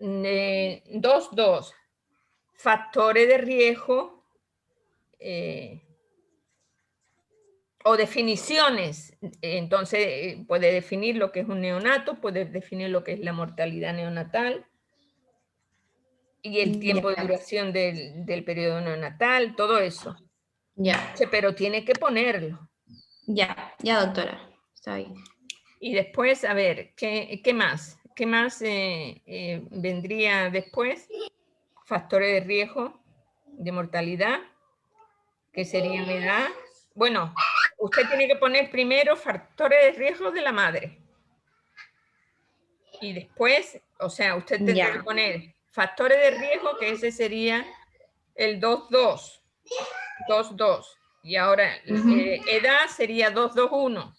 2.2, factores de riesgo o definiciones. Entonces puede definir lo que es un neonato, puede definir lo que es la mortalidad neonatal y el tiempo de duración del periodo neonatal, todo eso. Ya, Pero tiene que ponerlo. ya, doctora. Está bien. Y después, a ver, ¿qué más? ¿Qué más vendría después? Factores de riesgo de mortalidad, que serían edad. Bueno, usted tiene que poner primero factores de riesgo de la madre. Y después, o sea, usted tendría que poner factores de riesgo, que ese sería el 2.2. 2.2. Y ahora, edad sería 2.2.1.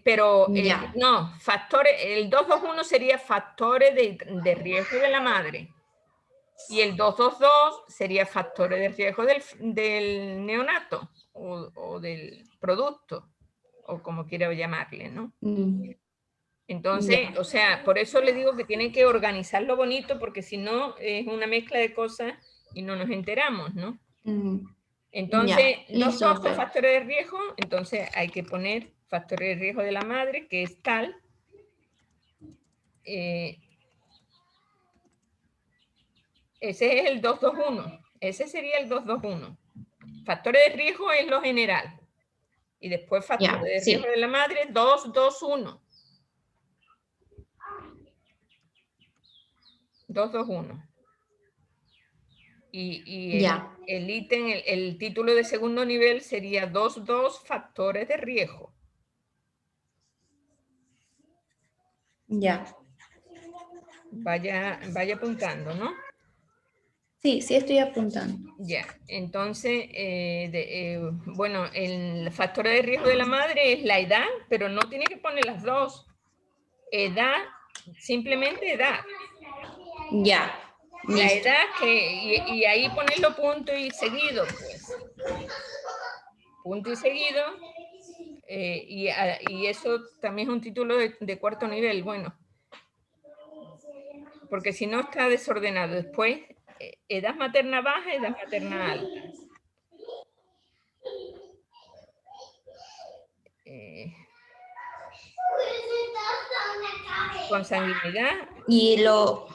Pero no, factores, el 2.2.1 sería factores de riesgo de la madre. Y el 2.2.2 sería factores de riesgo del neonato o del producto, o como quiera llamarle, ¿no? Entonces, o sea, por eso le digo que tienen que organizarlo bonito, porque si no es una mezcla de cosas y no nos enteramos, ¿no? Entonces, dos son factores de riesgo, entonces hay que poner factores de riesgo de la madre, que es tal. Ese es el 2.2.1. Ese sería el 2.2.1. Factores de riesgo es lo general. Y después factores de riesgo de la madre, 2.2.1. 2.2.1. Y el ítem, el título de segundo nivel sería 2.2 factores de riesgo. Ya. Vaya apuntando, ¿no? Sí, sí estoy apuntando. Ya, entonces, bueno, el factor de riesgo de la madre es la edad, pero no tiene que poner las dos. Edad, simplemente edad. Ya. La edad y ahí ponerlo punto y seguido, pues. Punto y seguido. Y eso también es un título de cuarto nivel, bueno. Porque si no está desordenado. Después, edad materna baja, edad materna alta. Consanguinidad. Y lo...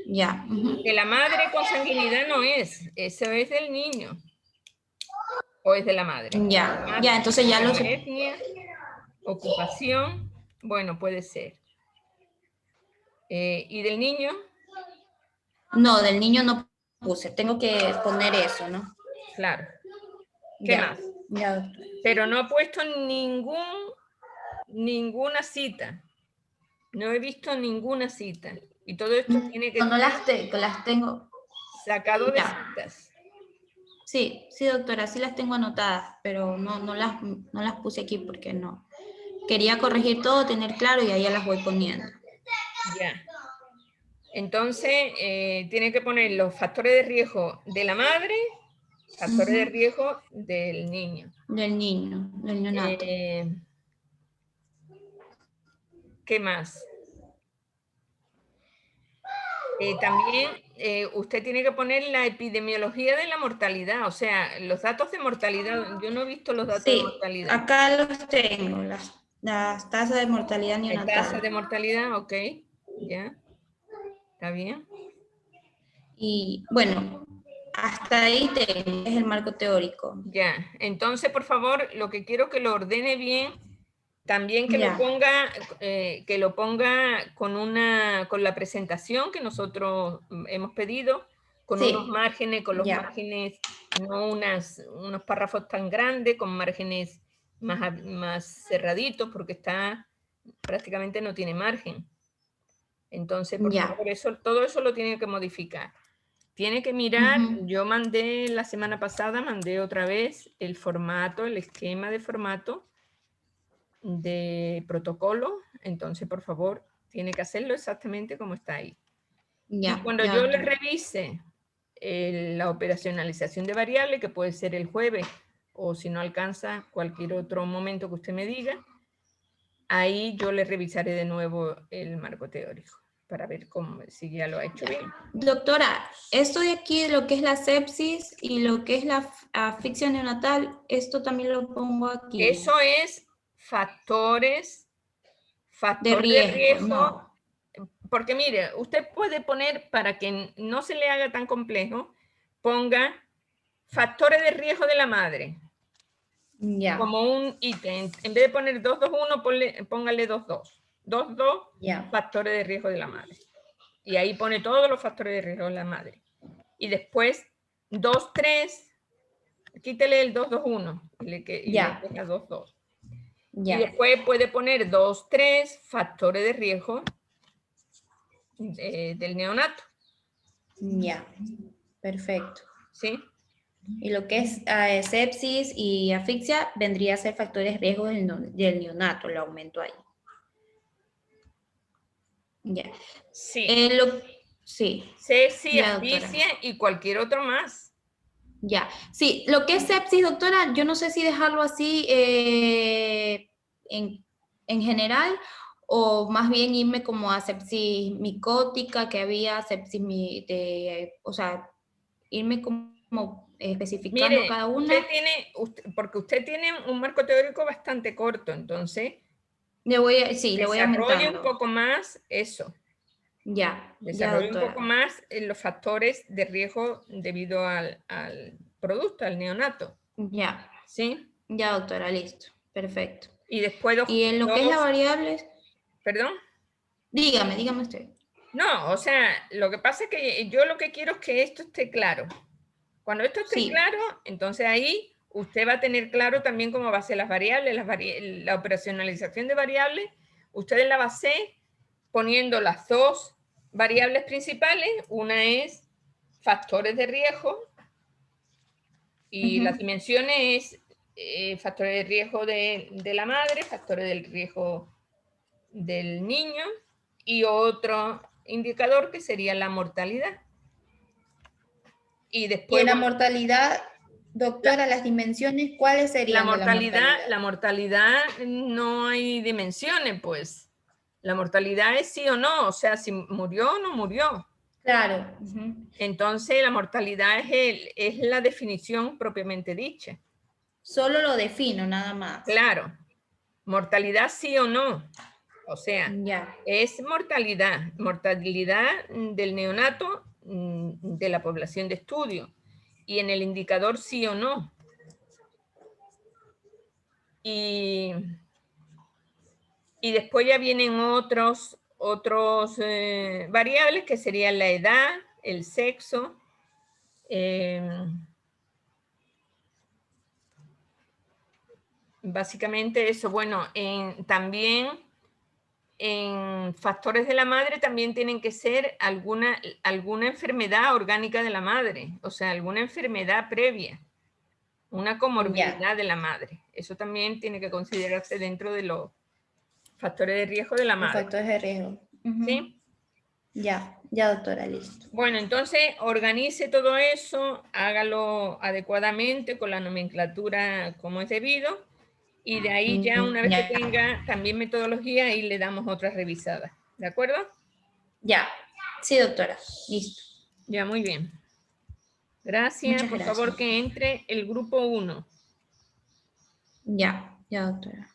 Ya. De la madre consanguinidad no es, eso es del niño. O es de la madre. Ya, entonces ya lo sé. Etnia, ocupación, bueno, puede ser. ¿Y del niño? No, del niño no puse, tengo que poner eso, ¿no? Claro. ¿Qué más? Ya. Pero no ha puesto ninguna cita. No he visto ninguna cita. Y todo esto tiene que No las tengo. sacado de citas. Sí, doctora, sí las tengo anotadas, pero no las puse aquí porque no. Quería corregir todo, tener claro y ahí ya las voy poniendo. Ya. Entonces, tiene que poner los factores de riesgo de la madre, factores de riesgo del niño. Del niño neonato. ¿Qué más? También usted tiene que poner la epidemiología de la mortalidad, o sea, los datos de mortalidad. Yo no he visto los datos de Sí, mortalidad. acá los tengo, las tasas de mortalidad La tasa de neonatal. mortalidad, ok, ya, está bien. Y bueno, hasta ahí tengo, es el marco teórico. Ya, entonces, por favor, lo que quiero que lo ordene bien, también que Ya. lo ponga con la presentación que nosotros hemos pedido, con Sí. unos márgenes, con los Ya. márgenes, no unos párrafos tan grandes, con márgenes más cerraditos, porque prácticamente no tiene margen. Entonces, por Ya. favor, todo eso lo tiene que modificar. Tiene que mirar, Ujú. yo mandé la semana pasada, mandé otra vez el formato, el esquema de formato de protocolo. Entonces, por favor, tiene que hacerlo exactamente como está ahí. Ya. Y cuando Ya, yo le doctora. revise la operacionalización de variables, que puede ser el jueves, o si no alcanza cualquier otro momento que usted me diga, ahí yo le revisaré de nuevo el marco teórico para ver si ya lo ha hecho bien. Doctora, esto de aquí, lo que es la sepsis y lo que es la asfixia neonatal, esto también lo pongo aquí. Eso es factores de de riesgo, riesgo, no. porque mire, usted puede poner, para que no se le haga tan complejo, ponga factores de riesgo de la madre, Ya. como un ítem. En vez de poner 221, póngale 22. 22 Ya. factores de riesgo de la madre. Y ahí pone todos los factores de riesgo de la madre. Y después 23, quítele el 221 y le Ya. deja 22. Y Ya. después puede poner 23 factores de riesgo del neonato. Ya. Perfecto. ¿Sí? Y lo que es sepsis y asfixia vendría a ser factores de riesgo del neonato, lo aumento ahí. Ya. Sí. Sí. Sepsis, Ya, doctora. asfixia y cualquier otro más. Ya. Sí, lo que es sepsis, doctora, yo no sé si dejarlo así en general o más bien irme como a sepsis micótica, que había sepsis, o sea, irme como especificando Mire, cada una. porque usted tiene un marco teórico bastante corto, entonces Le voy desarrolle aumentando. un poco más eso. Ya, Desarrolle un doctora. poco más los factores de riesgo debido al producto, al neonato. Ya, ¿Sí? ya, doctora, listo. Perfecto. Y después Y en lo que es la variable, ¿Perdón? dígame usted. No, o sea, lo que pasa es que yo lo que quiero es que esto esté claro. Cuando esto esté Sí. claro, entonces ahí usted va a tener claro también cómo va a ser las variables, la operacionalización de variables. Ustedes la va a hacer poniendo las dos variables principales. Una es factores de riesgo y las dimensiones factores de riesgo de la madre, factores del riesgo del niño y otro indicador que sería la mortalidad. Y Y después, en la mortalidad, doctora, las dimensiones, ¿cuáles serían de la mortalidad? la mortalidad no hay dimensiones, pues. La mortalidad es sí o no, o sea, si murió o no murió. Claro. Entonces, la mortalidad es la definición propiamente dicha. Solo lo defino, nada más. Claro, mortalidad sí o no. O sea, Ya. es mortalidad del neonato de la población de estudio. Y en el indicador sí o no. Y después ya vienen otros variables que serían la edad, el sexo, básicamente eso. Bueno, también en factores de la madre también tienen que ser alguna enfermedad orgánica de la madre, o sea, alguna enfermedad previa, una comorbilidad de la madre. Eso también tiene que considerarse dentro de los factores de riesgo de la Los madre. factores de riesgo. ¿Sí? Ya, doctora, listo. Bueno, entonces organice todo eso, hágalo adecuadamente con la nomenclatura como es debido y de ahí ya una vez que Ya. tenga también metodología, ahí le damos otra revisada. ¿De acuerdo? Ya. Sí, doctora. Listo. Ya, muy bien. Gracias. Muchas Por gracias. favor, que entre el grupo 1. Ya, ya, doctora.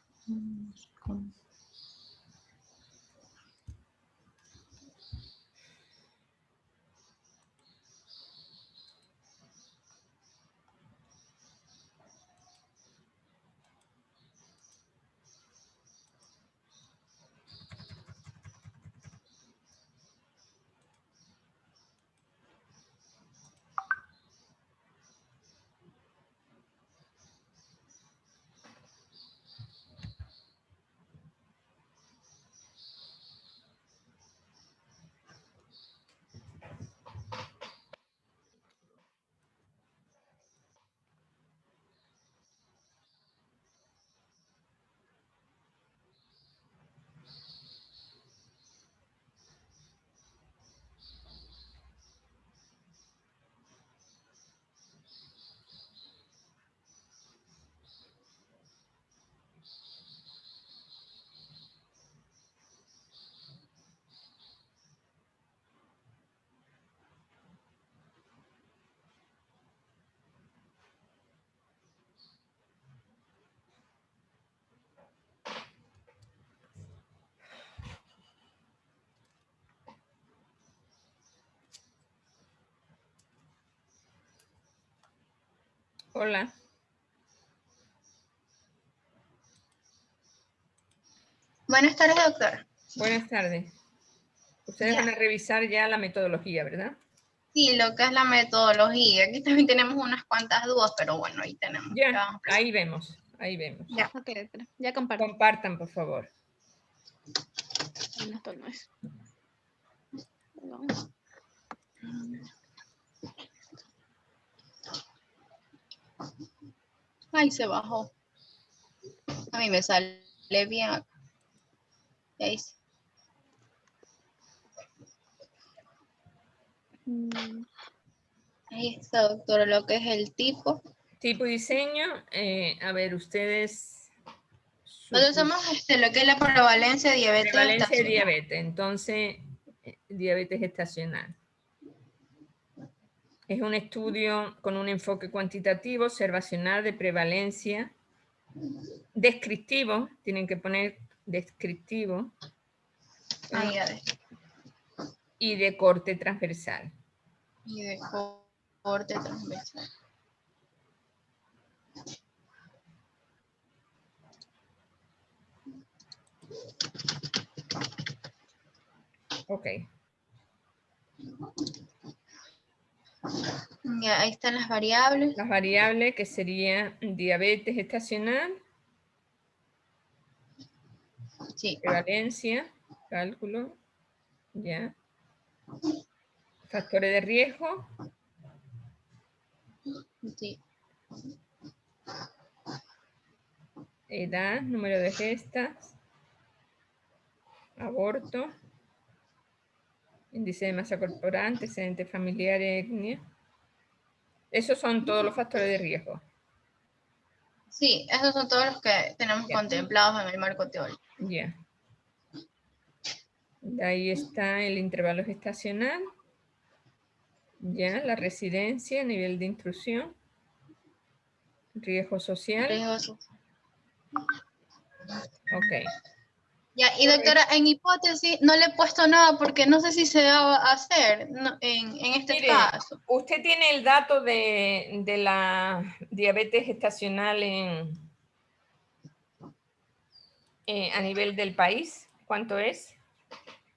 Hola. Buenas tardes, doctora. Buenas tardes. Ustedes Ya. van a revisar ya la metodología, ¿verdad? Sí, lo que es la metodología. Aquí también tenemos unas cuantas dudas, pero bueno, ahí tenemos. Ya, vamos a presentar. ahí vemos, ahí vemos. Ya. Ok, doctora. Ya comparto. Compartan, por favor. No, esto no es. No. Ay, se bajó. A mí me sale bien acá. Ahí sí. Ahí está, doctora, lo que es el tipo. Tipo y diseño, a ver, ustedes... Nosotros somos lo que es la prevalencia de diabetes Prevalencia de estacional. diabetes, entonces, diabetes gestacional. Es un estudio con un enfoque cuantitativo, observacional de prevalencia, descriptivo, tienen que poner descriptivo, Ahí, a ver. y de corte transversal. Y de corte transversal. Ok. Ya, ahí están las variables. Las variables que serían diabetes gestacional, Sí. prevalencia, cálculo, ya. Factores de riesgo, Sí. edad, número de gestas, aborto, índice de masa corporal, antecedentes familiares, etnia. Esos son todos los factores de riesgo. Sí, esos son todos los que tenemos Ya. contemplados en el marco teórico. Ya. De ahí está el intervalo gestacional. Ya, la residencia, nivel de intrusión, riesgo social. Riesgos. Ok. Ya, y doctora, en hipótesis no le he puesto nada porque no sé si se va a hacer en este Mire, caso. usted tiene el dato de la diabetes gestacional a nivel del país. ¿Cuánto es?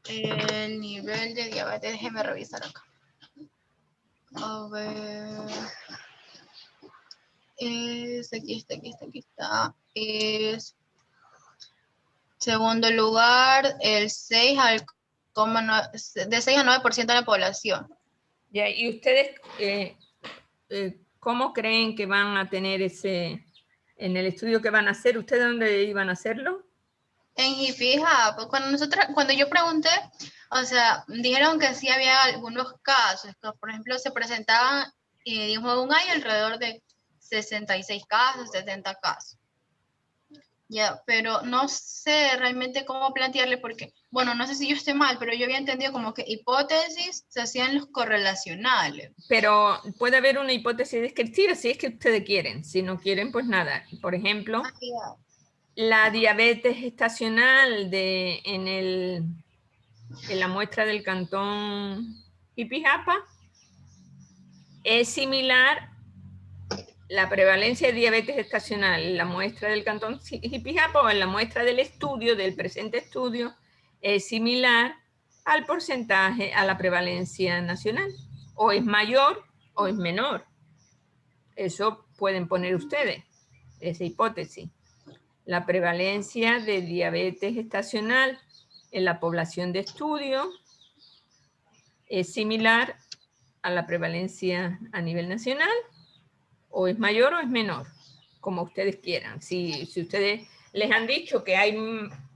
El nivel de diabetes, déjeme revisar acá. A ver. Aquí está. Es segundo lugar, el 6 al de 6 a 9% de la población. Ya, ¿y ustedes cómo creen que van a tener ese, en el estudio que van a hacer, ustedes dónde iban a hacerlo? En Hipija, pues cuando yo pregunté, o sea, dijeron que sí había algunos casos, que por ejemplo se presentaban, digamos, un año alrededor de 66 casos, 70 casos. Ya, pero no sé realmente cómo plantearle porque, bueno, no sé si yo esté mal, pero yo había entendido como que hipótesis se hacían los correlacionales. Pero puede haber una hipótesis descriptiva si es que ustedes quieren. Si no quieren, pues nada. Por ejemplo, la diabetes gestacional en la muestra del cantón Jipijapa es similar. La prevalencia de diabetes gestacional en la muestra del cantón Jipijapa o en la muestra del estudio, del presente estudio, es similar al porcentaje, a la prevalencia nacional. O es mayor o es menor. Eso pueden poner ustedes, esa hipótesis. La prevalencia de diabetes gestacional en la población de estudio es similar a la prevalencia a nivel nacional, o es mayor o es menor, como ustedes quieran. Si ustedes les han dicho que hay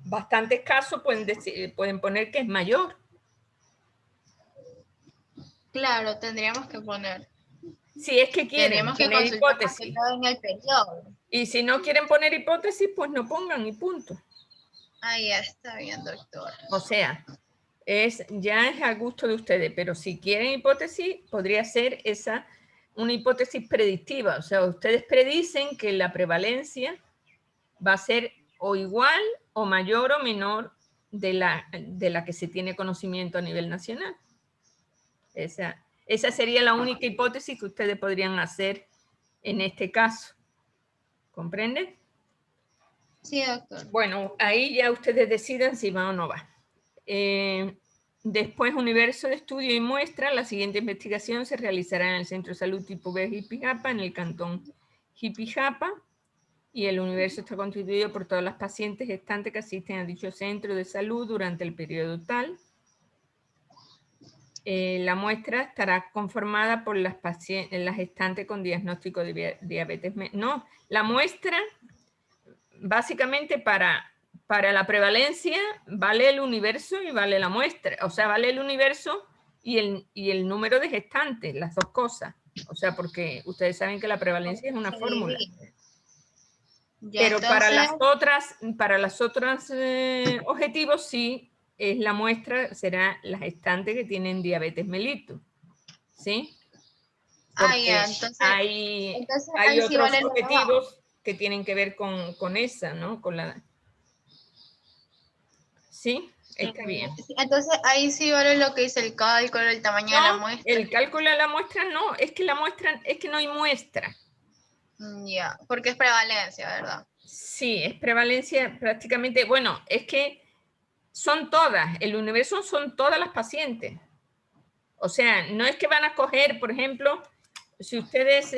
bastantes casos, pueden poner que es mayor. Claro, tendríamos que poner. Si es que quieren Tendríamos que poner consultar más que hipótesis. todo en el periodo. Y si no quieren poner hipótesis, pues no pongan y punto. Ah, ya está bien, doctor. O sea, ya es a gusto de ustedes, pero si quieren hipótesis, podría ser una hipótesis predictiva. O sea, ustedes predicen que la prevalencia va a ser o igual o mayor o menor de la que se tiene conocimiento a nivel nacional. Esa sería la única hipótesis que ustedes podrían hacer en este caso. ¿Comprenden? Sí, doctor. Bueno, ahí ya ustedes decidan si va o no va. Después, universo de estudio y muestra. La siguiente investigación se realizará en el Centro de Salud Tipo B Jipijapa, en el cantón Jipijapa, y el universo está constituido por todas las pacientes gestantes que asisten a dicho centro de salud durante el periodo tal. La muestra estará conformada por las gestantes con diagnóstico de diabetes. No, la muestra, básicamente para la prevalencia, vale el universo y vale la muestra. O sea, vale el universo y el número de gestantes, las dos cosas. O sea, porque ustedes saben que la prevalencia es una fórmula. Ya, Pero entonces, para las otras objetivos sí, es la muestra, será las gestantes que tienen diabetes mellitus. ¿Sí? Porque ya, entonces hay ahí sí otros vale lo de abajo. objetivos que tienen que ver con esa, ¿no? ¿Sí? Está bien. Entonces ahí sí vale lo que dice el cálculo, el tamaño de la No, muestra. el cálculo de la muestra no, es que no hay muestra. Ya, porque es prevalencia, ¿verdad? Sí, es prevalencia prácticamente, bueno, es que son todas, el universo son todas las pacientes. O sea, no es que van a coger, por ejemplo, si ustedes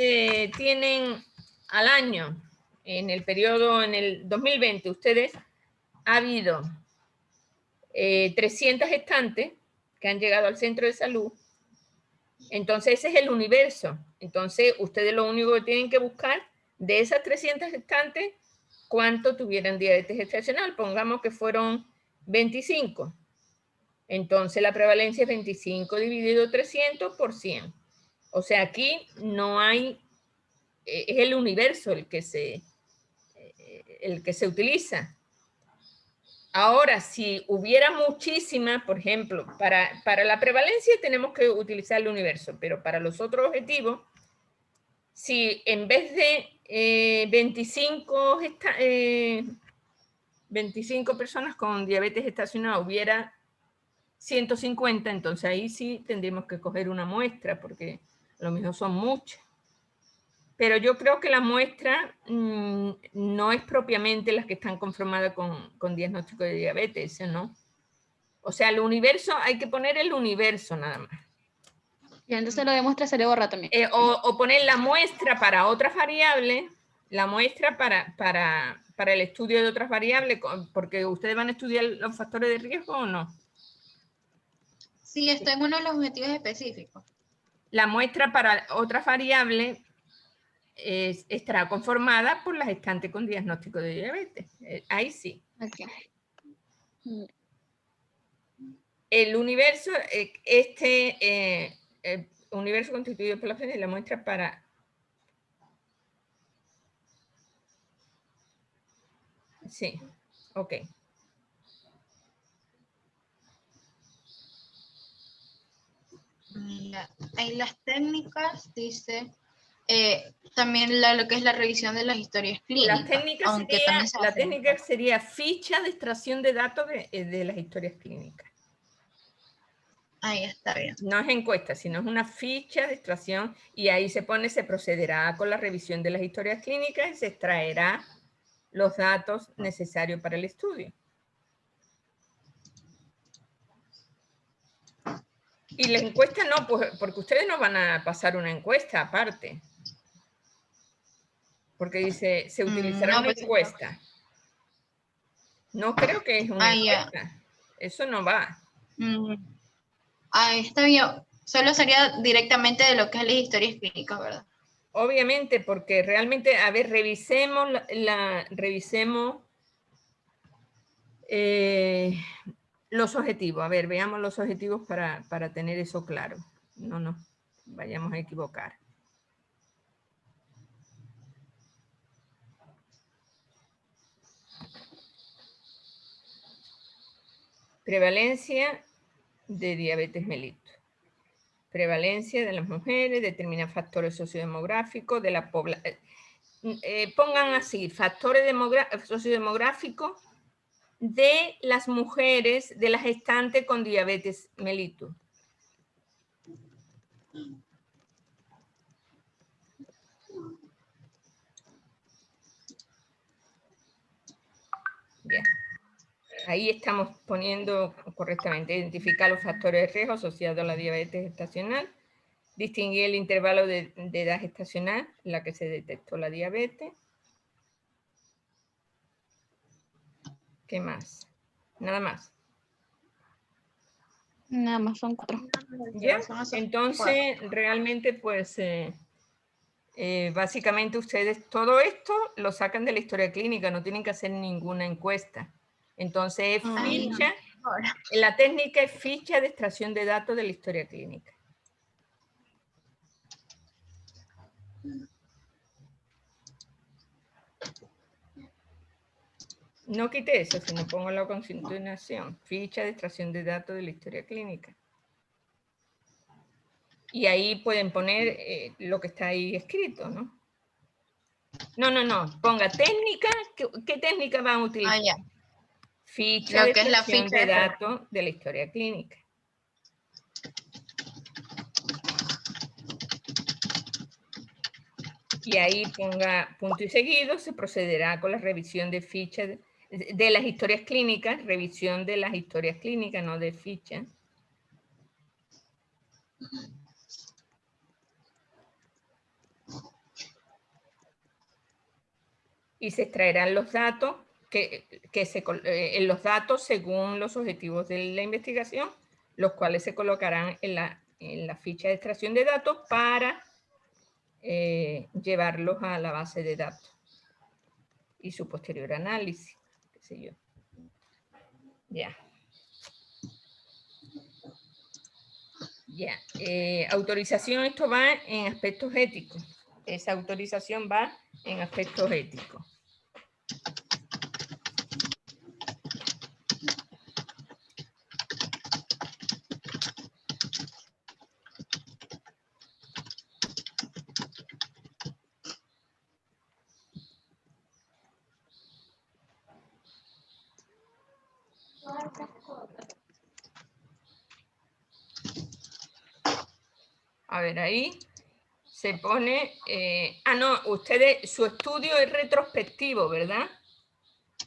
tienen al año, en el periodo, en el 2020, ha habido 300 gestantes que han llegado al centro de salud. Entonces ese es el universo. Entonces ustedes lo único que tienen que buscar de esas 300 gestantes, cuánto tuvieran diabetes gestacional. Pongamos que fueron 25. Entonces la prevalencia es 25 dividido 300 por 100. O sea, aquí no hay, es el universo el que se utiliza. Ahora, si hubiera muchísimas, por ejemplo, para la prevalencia tenemos que utilizar el universo, pero para los otros objetivos, si en vez de 25 personas con diabetes gestacional hubiera 150, entonces ahí sí tendríamos que coger una muestra, porque a lo mejor son muchas. Pero yo creo que la muestra no es propiamente las que están conformadas con diagnóstico de diabetes, ¿no? O sea, el universo, hay que poner el universo nada más. Y entonces lo de muestra se le borra también. O poner la muestra para otras variables, la muestra para el estudio de otras variables, porque ustedes van a estudiar los factores de riesgo o no. Sí, esto en uno de los objetivos específicos. La muestra para otras variables estará conformada por las gestantes con diagnóstico de diabetes. Ahí sí. Okay. El universo, universo constituido por la muestra para... Sí, ok. Mira, en las técnicas dice también lo que es la revisión de las historias clínicas. La técnica sería ficha de extracción de datos de las historias clínicas. Ahí está bien. No es encuesta, sino es una ficha de extracción y ahí se procederá con la revisión de las historias clínicas y se extraerá los datos necesarios para el estudio. Y la encuesta no, pues, porque ustedes no van a pasar una encuesta aparte. Porque dice, se utilizará no, una pues, encuesta. No creo que es una encuesta. Eso no va. Está bien. Solo sería directamente de lo que es las historias clínicas, ¿verdad? Obviamente, porque realmente, a ver, revisemos los objetivos. A ver, veamos los objetivos para tener eso claro. No nos vayamos a equivocar. Prevalencia de diabetes mellitus. Prevalencia de las mujeres, determina factores sociodemográficos de la población. Pongan así, factores sociodemográficos de las mujeres, de las gestantes con diabetes mellitus. Bien. Ahí estamos poniendo correctamente, identificar los factores de riesgo asociados a la diabetes gestacional, distinguir el intervalo de edad gestacional en la que se detectó la diabetes. ¿Qué más? Nada más. Nada más son 4. ¿Ya? Entonces, realmente, pues, básicamente ustedes todo esto lo sacan de la historia clínica, no tienen que hacer ninguna encuesta. Entonces, la técnica es ficha de extracción de datos de la historia clínica. No quite eso, sino pongo la continuación. Ficha de extracción de datos de la historia clínica. Y ahí pueden poner lo que está ahí escrito, ¿no? No. Ponga técnica. ¿Qué técnica van a utilizar? Ficha de extracción de datos de la historia clínica. Y ahí ponga punto y seguido, se procederá con la revisión de fichas de las historias clínicas, revisión de las historias clínicas, no de fichas. Y se extraerán los datos, los datos según los objetivos de la investigación, los cuales se colocarán en la ficha de extracción de datos para llevarlos a la base de datos y su posterior análisis, qué sé yo. Ya. Autorización, esto va en aspectos éticos. Esa autorización va en aspectos éticos. A ver, ahí se pone... no, ustedes, su estudio es retrospectivo, ¿verdad?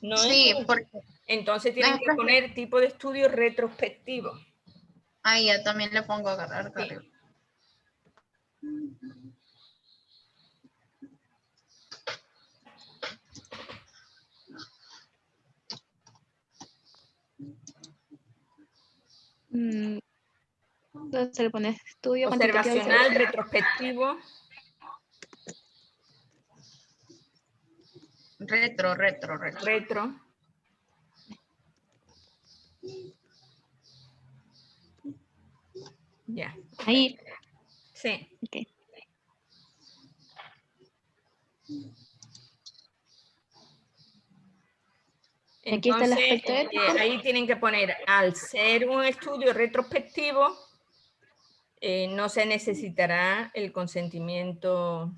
No sí, porque... Entonces tienen que poner tipo de estudio retrospectivo. Ya también le pongo a agarrar Sí. Entonces se le pone estudio observacional, retrospectivo. Retro. Ya. Ahí. Sí. Okay. Aquí está el Entonces, aspecto ético. ahí tienen que poner, al ser un estudio retrospectivo, no se necesitará el consentimiento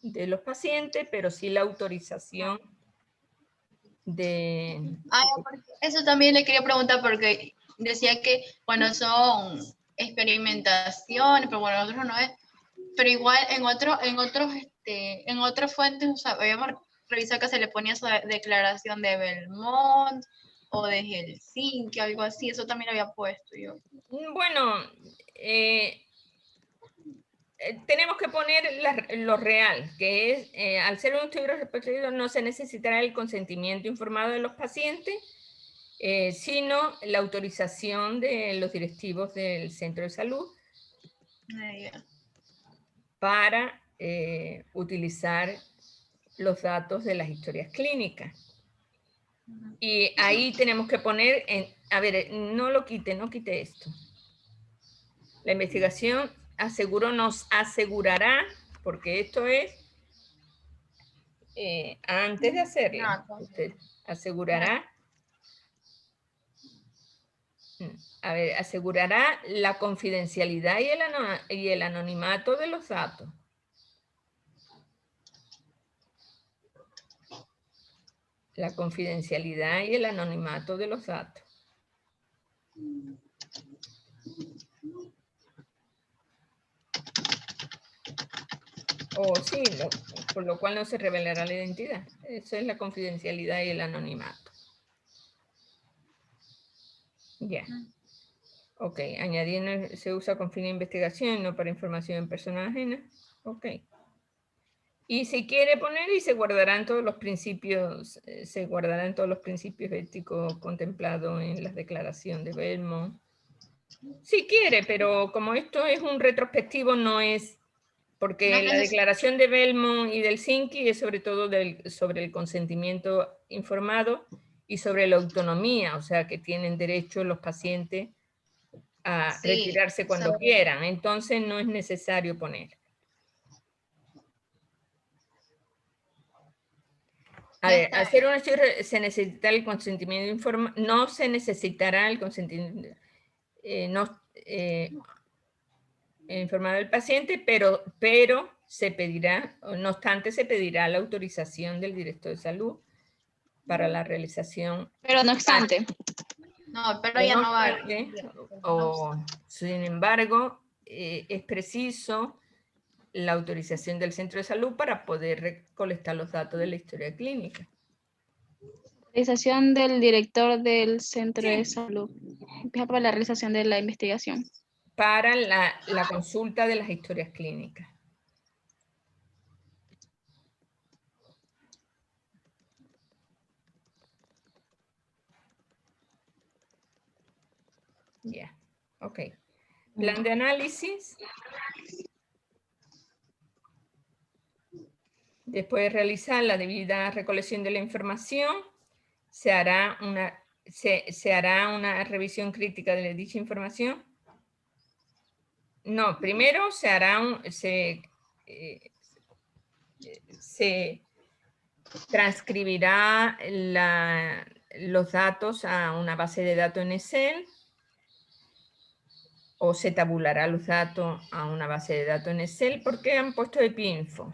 de los pacientes, pero sí la autorización de... Eso también le quería preguntar porque decía que cuando son experimentaciones, pero bueno, nosotros no es, pero igual en otras fuentes, o sea, habíamos revisado que se le ponía esa declaración de Belmont o de Helsinki, algo así, eso también lo había puesto yo. Bueno, tenemos que poner lo real, que es, al ser un estudio retrospectivo no se necesitará el consentimiento informado de los pacientes, sino la autorización de los directivos del centro de salud para utilizar los datos de las historias clínicas. Y ahí tenemos que poner, a ver, no quite esto. La investigación nos asegurará, porque esto es antes de hacerlo, usted asegurará, a ver, asegurará la confidencialidad y el anonimato de los datos. La confidencialidad y el anonimato de los datos. O sí, por lo cual no se revelará la identidad. Eso es la confidencialidad y el anonimato. Ya. Ok, añadir se usa con fin de investigación, no para información en persona ajena. Ok. Y si quiere poner, y se guardarán todos los principios éticos contemplados en la declaración de Belmont. Si quiere, pero como esto es un retrospectivo, no es, porque la declaración de Belmont y del Helsinki es sobre todo sobre el consentimiento informado y sobre la autonomía, o sea que tienen derecho los pacientes a retirarse cuando quieran, entonces no es necesario poner. A ver, hacer un estudio se necesita el consentimiento informado, no se necesitará el consentimiento informado del paciente, pero se pedirá, no obstante, se pedirá la autorización del director de salud para la realización. Pero no obstante. No, pero ya no va. Sin embargo, es preciso la autorización del centro de salud para poder recolectar los datos de la historia clínica. Autorización del director del centro de salud. Empieza por la realización de la investigación. Para la consulta de las historias clínicas. Ya, ok. Plan de análisis. Después de realizar la debida recolección de la información, se hará una revisión crítica de dicha información. No, primero se transcribirá los datos a una base de datos en Excel, o se tabulará los datos a una base de datos en Excel. ¿Por qué han puesto EpiInfo?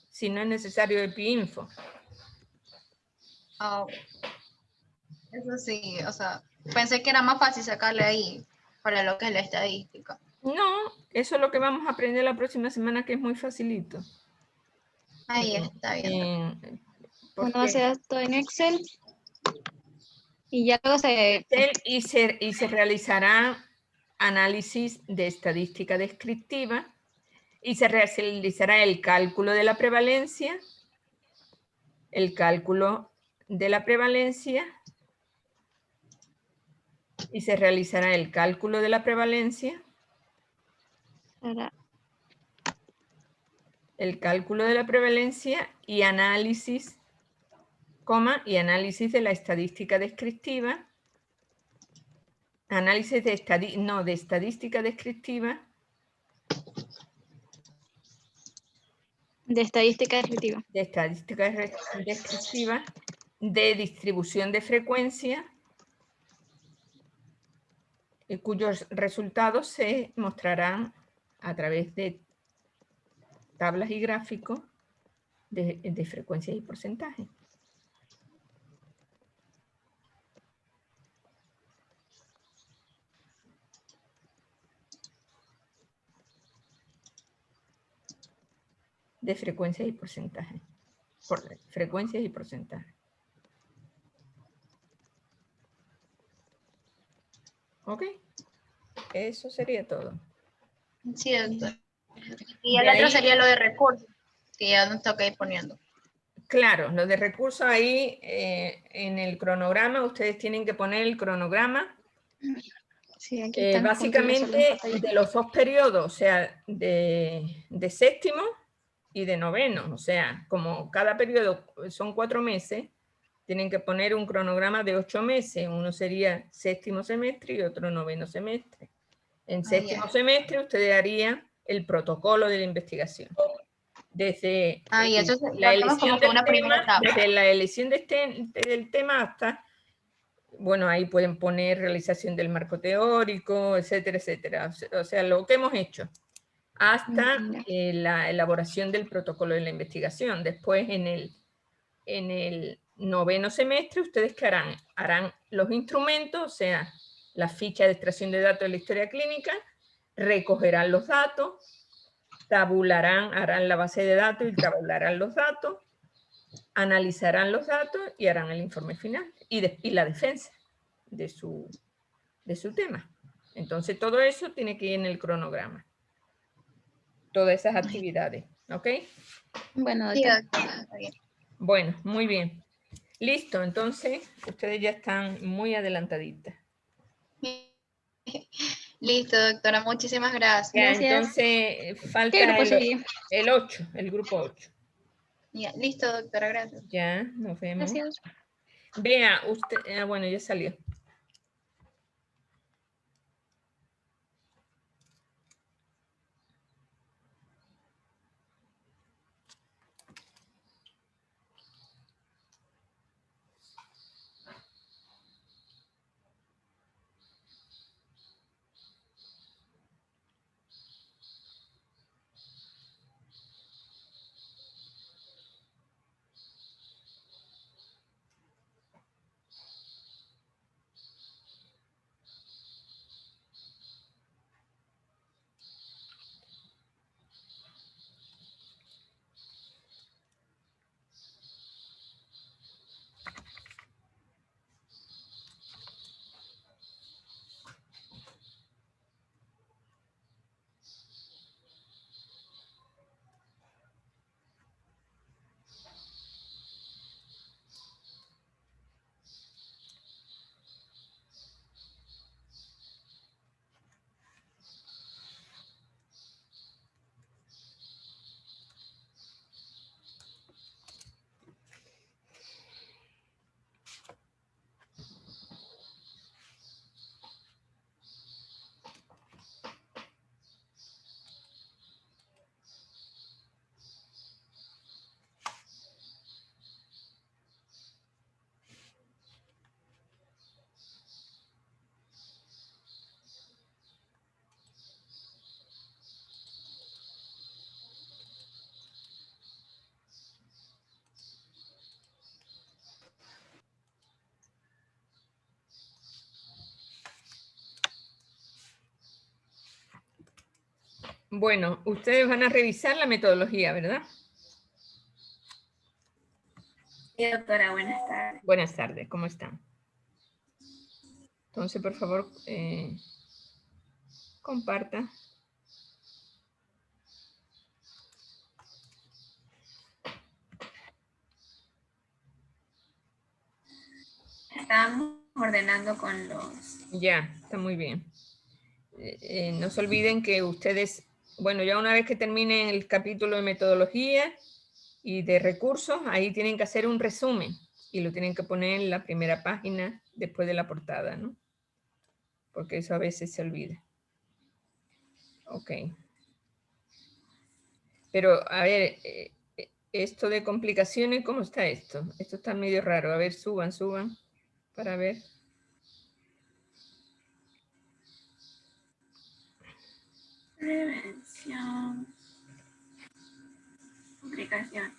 Si no es necesario EpiInfo. Eso sí, o sea, pensé que era más fácil sacarle ahí para lo que es la estadística. No, eso es lo que vamos a aprender la próxima semana, que es muy facilito. Ahí está bien. Una base de datos en Excel. Y ya luego y se realizará análisis de estadística descriptiva y se realizará el cálculo de la prevalencia, y se realizará el cálculo de la prevalencia, y análisis, y análisis de la estadística descriptiva, de estadística descriptiva. De estadística descriptiva de distribución de frecuencia, cuyos resultados se mostrarán a través de tablas y gráficos de frecuencias y porcentajes. De frecuencias y porcentajes. Frecuencias y porcentajes. ¿Ok? Eso sería todo. Sí, doctor. Y De el otro ahí- sería lo de recursos, que ya nos toca ir poniendo. Claro, lo de recursos ahí en el cronograma, ustedes tienen que poner el cronograma. Sí, aquí están Básicamente de los dos periodos, o sea, de séptimo y de noveno. O sea, como cada periodo son 4 meses, tienen que poner un cronograma de 8 meses. Uno sería séptimo semestre y otro noveno semestre. En séptimo semestre ustedes harían el protocolo de la investigación. Desde Y eso la lo hacemos como elección que del una primera tema, etapa. desde la elección del tema hasta, bueno, ahí pueden poner realización del marco teórico, etcétera, etcétera. O sea, lo que hemos hecho hasta la elaboración del protocolo de la investigación. Después, en el noveno semestre, ¿ustedes qué harán? Harán los instrumentos, o sea, la ficha de extracción de datos de la historia clínica, recogerán los datos, tabularán, harán la base de datos y tabularán los datos, analizarán los datos y harán el informe final y la defensa de su tema. Entonces, todo eso tiene que ir en el cronograma. Todas esas actividades, ¿ok? Bueno, Sí, doctor. doctor, está bien. Bueno, muy bien. Listo, entonces, ustedes ya están muy adelantaditas. Listo, doctora, muchísimas gracias. Ya, Gracias. entonces, ¿Qué falta grupo sería? el 8, el grupo 8. Ya, listo, doctora, gracias. Ya, nos vemos. Gracias. Vea, usted, bueno, ya salió. Bueno, ustedes van a revisar la metodología, ¿verdad? Sí, doctora, buenas tardes. Buenas tardes, ¿cómo están? Entonces, por favor, comparta. Estábamos ordenando con los... Ya, está muy bien. No se olviden que ustedes, bueno, ya una vez que terminen el capítulo de metodología y de recursos, ahí tienen que hacer un resumen y lo tienen que poner en la primera página después de la portada, ¿no? Porque eso a veces se olvida. Ok. Pero, a ver, esto de complicaciones, ¿cómo está esto? Esto está medio raro. A ver, suban para ver. Prevención. Complicación.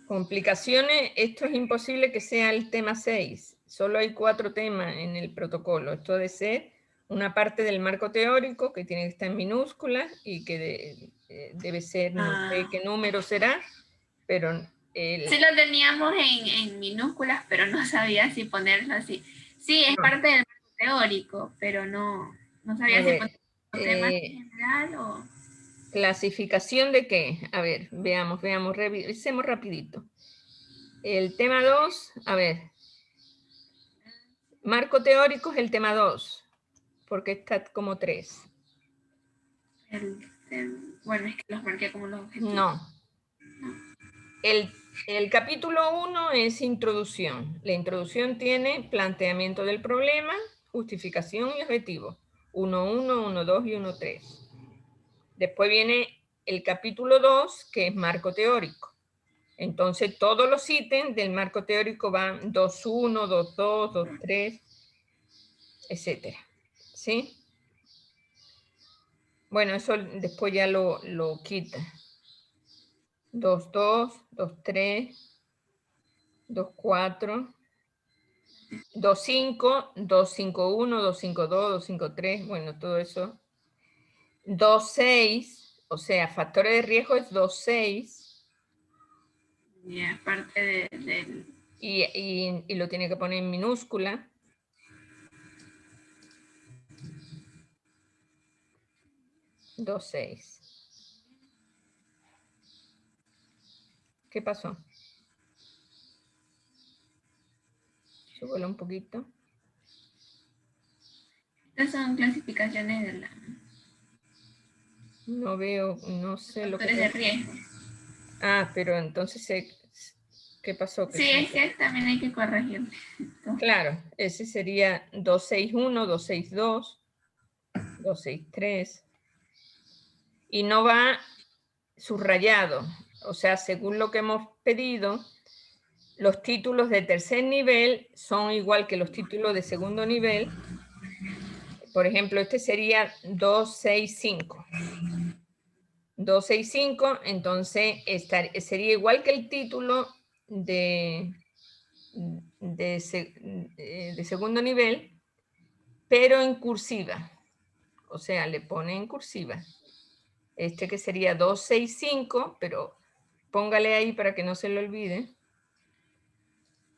Complicaciones, esto es imposible que sea el tema 6. Solo hay 4 temas en el protocolo. Esto debe ser una parte del marco teórico que tiene que estar en minúsculas y que debe ser, no sé qué número será, pero... Sí lo teníamos en minúsculas, pero no sabía si ponerlo así. Sí, es parte del marco teórico, pero no sabía si ponerlo temas en general o... ¿Clasificación de qué? A ver, veamos, revisemos rapidito. El tema 2, a ver. Marco teórico es el tema 2, porque está como 3. Bueno, es que los marqué como los objetivos. No. El capítulo 1 es introducción. La introducción tiene planteamiento del problema, justificación y objetivo. 1.1, 1.2 y 1.3. Después viene el capítulo 2, que es marco teórico. Entonces, todos los ítems del marco teórico van 2.1, 2.2, 2.3, etc. ¿Sí? Bueno, eso después ya lo quita. 2.2, 2.3, 2.4, 2.5, 2.5.1, 2.5.2, 2.5.3, bueno, todo eso. 2.6, o sea, factores de riesgo es 2.6. Y es parte del... Y lo tiene que poner en minúscula. Dos, 6. ¿Qué pasó? Súbelo un poquito. Estas son clasificaciones de la... No veo, no sé lo que... Factores de riesgo. Ah, pero entonces, ¿qué pasó? Sí, es que también hay que corregir. Claro, ese sería 261, 262, 263. Y no va subrayado. O sea, según lo que hemos pedido, los títulos de tercer nivel son igual que los títulos de segundo nivel. Por ejemplo, este sería 265. 265, entonces sería igual que el título de segundo nivel, pero en cursiva. O sea, le pone en cursiva. Este que sería 265, pero póngale ahí para que no se lo olvide.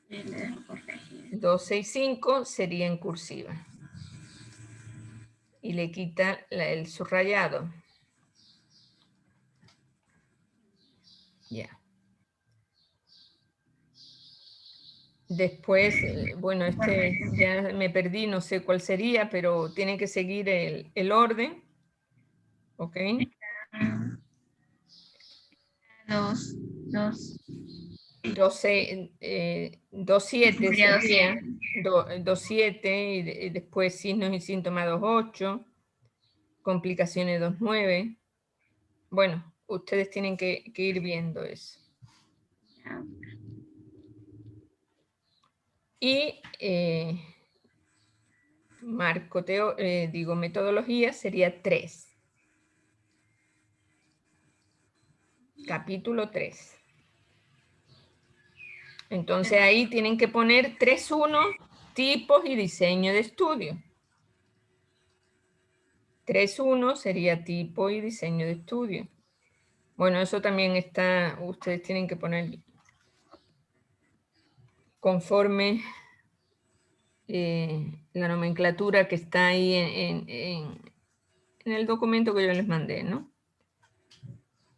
265 sería en cursiva. Y le quita el subrayado. Ya. Después, bueno, este ya me perdí, no sé cuál sería, pero tiene que seguir el orden. ¿Ok? 2.7 sería 2.7 y después signos y síntomas 2.8, complicaciones 2.9. Bueno, ustedes tienen que ir viendo eso. Y metodología sería 3. Capítulo 3. Entonces ahí tienen que poner 3.1, tipos y diseño de estudio. 3.1 sería tipo y diseño de estudio. Bueno, eso también está, ustedes tienen que poner conforme la nomenclatura que está ahí en el documento que yo les mandé, ¿no?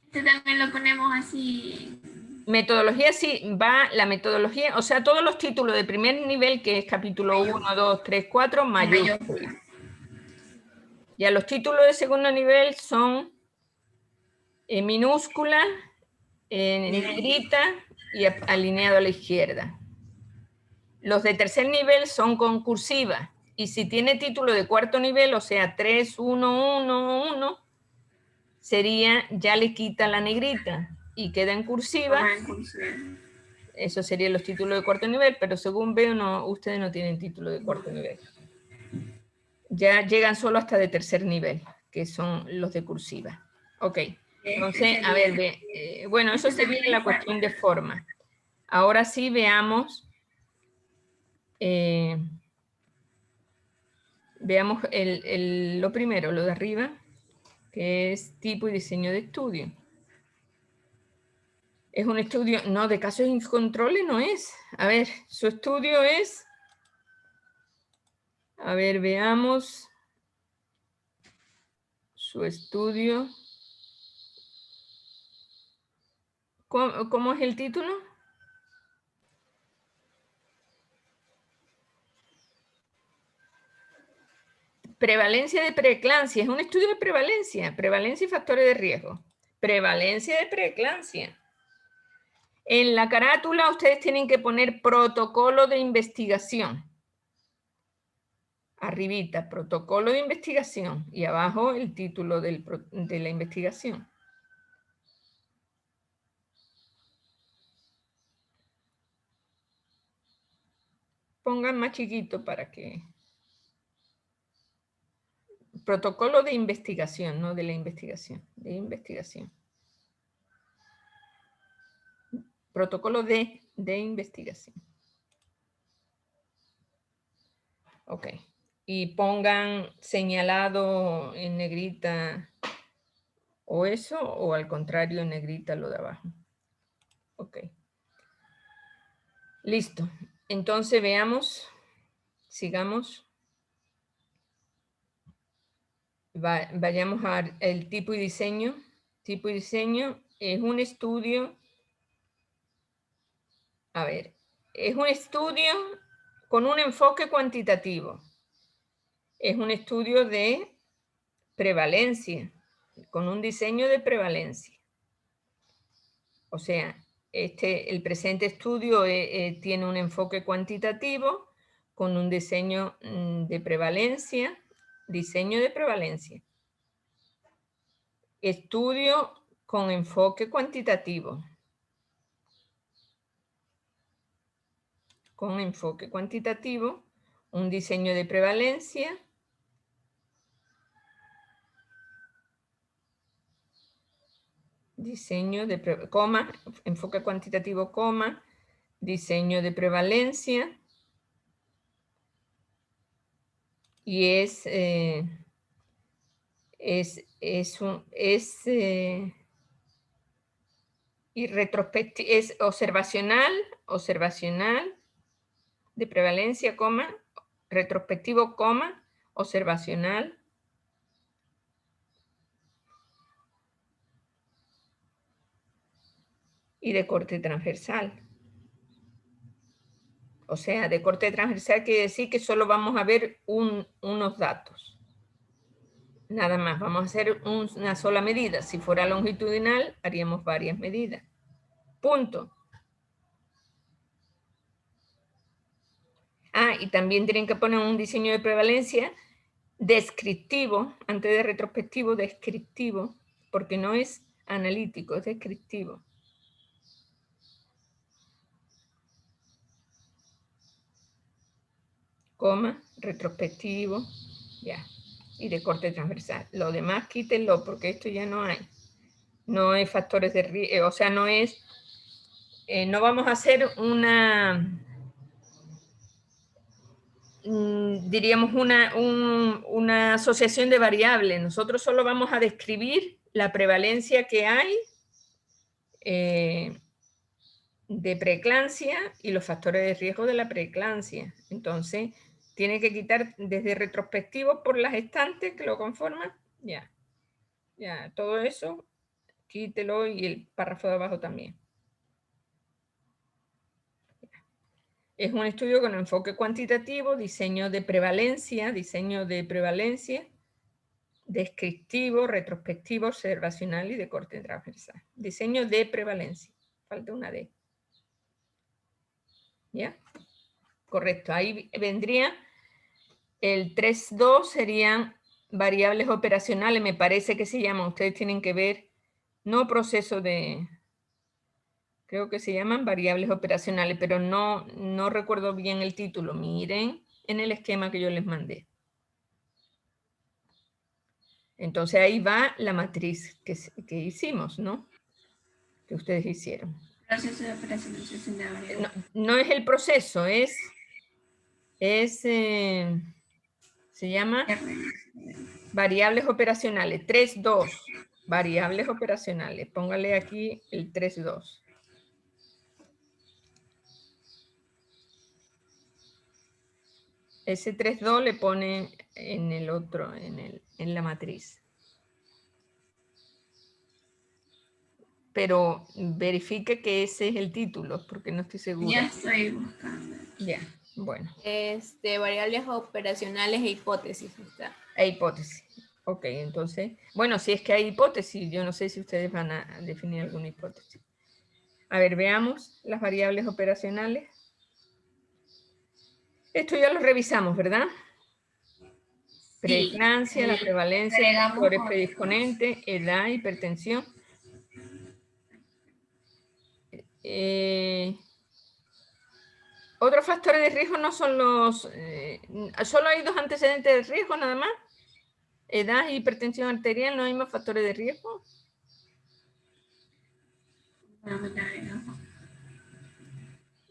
Este también lo ponemos así. Metodología sí, va la metodología, o sea, todos los títulos de primer nivel, que es capítulo 1, 2, 3, 4, mayúscula. Ya los títulos de segundo nivel son en minúscula, en negrita y alineado a la izquierda. Los de tercer nivel son con cursiva. Y si tiene título de cuarto nivel, o sea, 3, 1, 1, 1, sería, ya le quita la negrita y queda en cursiva, eso serían los títulos de cuarto nivel, pero según veo, no, ustedes no tienen título de cuarto nivel. Ya llegan solo hasta de tercer nivel, que son los de cursiva. Ok, entonces, a ver, bueno, eso sería la cuestión de forma. Ahora sí veamos, veamos lo primero, lo de arriba, que es tipo y diseño de estudio. Es un estudio, no, de casos y controles no es. A ver, su estudio es, a ver, veamos su estudio. ¿Cómo es el título? Prevalencia de preeclampsia. Es un estudio de prevalencia. Prevalencia y factores de riesgo. Prevalencia de preeclampsia. En la carátula ustedes tienen que poner protocolo de investigación. Arribita, protocolo de investigación. Y abajo el título de la investigación. Pongan más chiquito para que... Protocolo de investigación, no de la investigación. De investigación. Protocolo de investigación. Ok. Y pongan señalado en negrita o eso, o al contrario en negrita lo de abajo. Ok. Listo. Entonces veamos, sigamos. Vayamos al tipo y diseño. Tipo y diseño es un estudio. A ver, es un estudio con un enfoque cuantitativo. Es un estudio de prevalencia, con un diseño de prevalencia. O sea, el presente estudio tiene un enfoque cuantitativo con un diseño de prevalencia, diseño de prevalencia. Estudio con enfoque cuantitativo. Con enfoque cuantitativo, un diseño de prevalencia. Diseño de, coma, enfoque cuantitativo, coma, diseño de prevalencia. Y es observacional de prevalencia, coma, retrospectivo, coma, observacional. Y de corte transversal. O sea, de corte transversal quiere decir que solo vamos a ver unos datos. Nada más, vamos a hacer una sola medida. Si fuera longitudinal, haríamos varias medidas. Punto. Ah, y también tienen que poner un diseño de prevalencia descriptivo, antes de retrospectivo, descriptivo, porque no es analítico, es descriptivo. Coma, retrospectivo, ya. Y de corte transversal. Lo demás quítenlo porque esto ya no hay. No hay factores de riesgo, o sea, no es, no vamos a hacer una, diríamos una asociación de variables. Nosotros solo vamos a describir la prevalencia que hay de preeclampsia y los factores de riesgo de la preeclampsia. Entonces, tiene que quitar desde retrospectivo por las estantes que lo conforman. Ya, todo eso, quítelo y el párrafo de abajo también. Es un estudio con enfoque cuantitativo, diseño de prevalencia, descriptivo, retrospectivo, observacional y de corte transversal. Diseño de prevalencia. Falta una D. ¿Ya? Correcto. Ahí vendría el 3.2, serían variables operacionales, me parece que se llaman. Ustedes tienen que ver, no proceso de Creo que se llaman variables operacionales, pero no recuerdo bien el título. Miren en el esquema que yo les mandé. Entonces ahí va la matriz que hicimos, ¿no? Que ustedes hicieron. Proceso de operacionalización de variables. No es el proceso, se llama variables operacionales, 3.2, variables operacionales. Póngale aquí el 3.2. Ese 3.2 le pone en el otro, en la matriz. Pero verifique que ese es el título, porque no estoy segura. Ya estoy buscando. Ya, bueno. Variables operacionales e hipótesis. Está. E hipótesis. Ok, entonces, bueno, si es que hay hipótesis, yo no sé si ustedes van a definir alguna hipótesis. A ver, veamos las variables operacionales. Esto ya lo revisamos, ¿verdad? Preeclampsia, la prevalencia, factores predisponentes, edad, hipertensión. Otros factores de riesgo no son los... solo hay 2 antecedentes de riesgo nada más. Edad y hipertensión arterial, ¿no hay más factores de riesgo?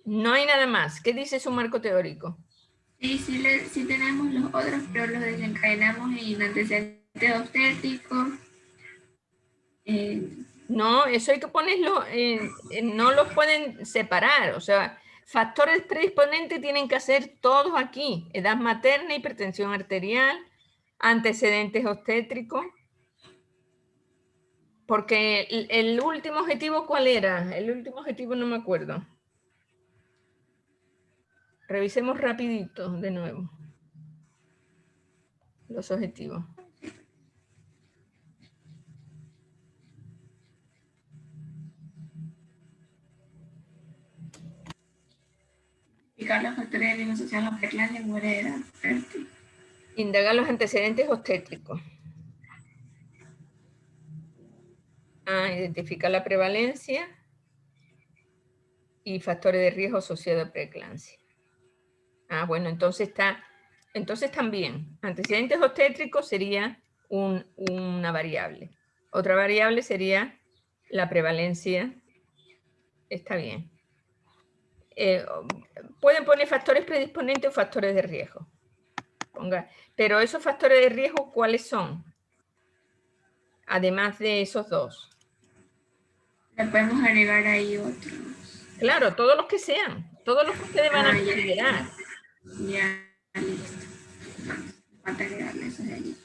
No hay nada más. ¿Qué dice su marco teórico? Sí tenemos los otros, pero los desencadenamos en antecedentes obstétricos. No, eso hay que ponerlo, no los pueden separar, o sea, factores predisponentes tienen que ser todos aquí, edad materna, hipertensión arterial, antecedentes obstétricos, porque el último objetivo, ¿cuál era? El último objetivo no me acuerdo. Revisemos rapidito de nuevo los objetivos. Indicar los factores de riesgo social, la preeclampsia, mujer de edad fértil. Indagar los antecedentes obstétricos. Identificar la prevalencia y factores de riesgo asociados a preeclampsia. Bueno, entonces también, antecedentes obstétricos sería una variable. Otra variable sería la prevalencia. Está bien. Pueden poner factores predisponentes o factores de riesgo. Pero esos factores de riesgo, ¿cuáles son? Además de esos 2. Le podemos agregar ahí otros. Claro, todos los que sean. Todos los que ustedes van a considerar. Ya, listo. Falta agregarle esos de allí.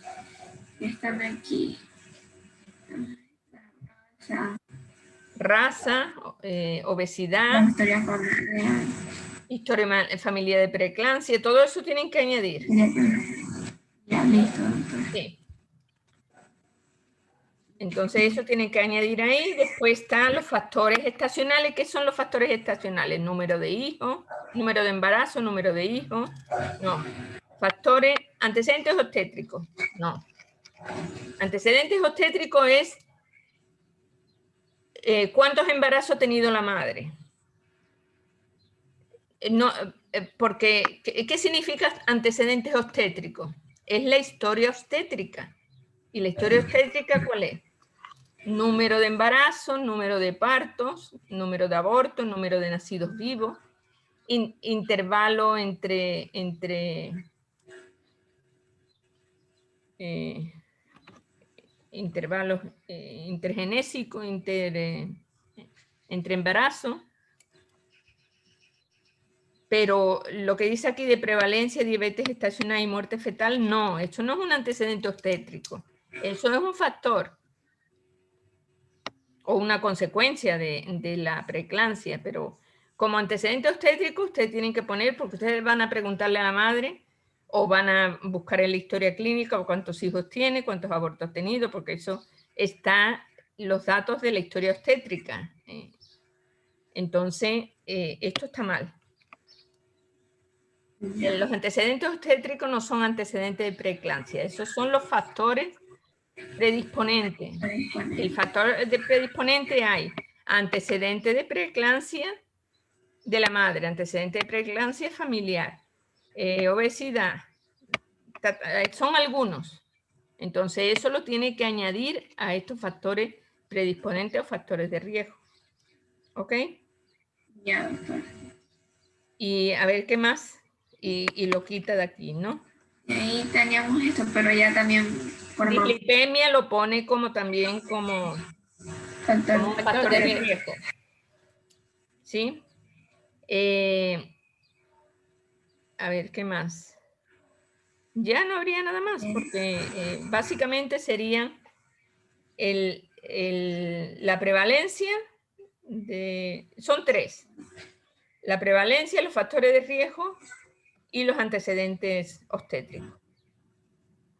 Están aquí. Raza, obesidad, historia familiar de preeclampsia, todo eso tienen que añadir. Ya, listo. Sí. Entonces eso tienen que añadir ahí. Después están los factores estacionales. ¿Qué son los factores estacionales? Número de hijos, número de embarazo, número de hijos. No. Factores, antecedentes obstétricos. No. Antecedentes obstétricos es ¿cuántos embarazos ha tenido la madre? No, porque, ¿qué significa antecedentes obstétricos? Es la historia obstétrica. ¿Y la historia obstétrica cuál es? Número de embarazos, número de partos, número de abortos, número de nacidos vivos, intervalo entre intervalos intergenésicos, entre embarazos. Pero lo que dice aquí de prevalencia, diabetes estacional y muerte fetal, no, eso no es un antecedente obstétrico. Eso es un factor o una consecuencia de la preeclampsia, pero como antecedente obstétrico ustedes tienen que poner, porque ustedes van a preguntarle a la madre o van a buscar en la historia clínica o cuántos hijos tiene, cuántos abortos ha tenido, porque eso está los datos de la historia obstétrica. Entonces, esto está mal. Los antecedentes obstétricos no son antecedentes de preeclampsia, esos son los factores predisponentes. El factor de predisponente hay antecedente de preeclampsia de la madre, antecedente de preeclampsia familiar, obesidad, son algunos. Entonces eso lo tiene que añadir a estos factores predisponentes o factores de riesgo. ¿Ok? Ya, doctora. Y a ver qué más. Y lo quita de aquí, ¿no? Y ahí teníamos esto, pero ya también formamos Dislipemia lo pone como también como factor. un factor de riesgo. ¿Sí? A ver, ¿qué más? Ya no habría nada más, porque básicamente serían la prevalencia son 3. La prevalencia, los factores de riesgo y los antecedentes obstétricos.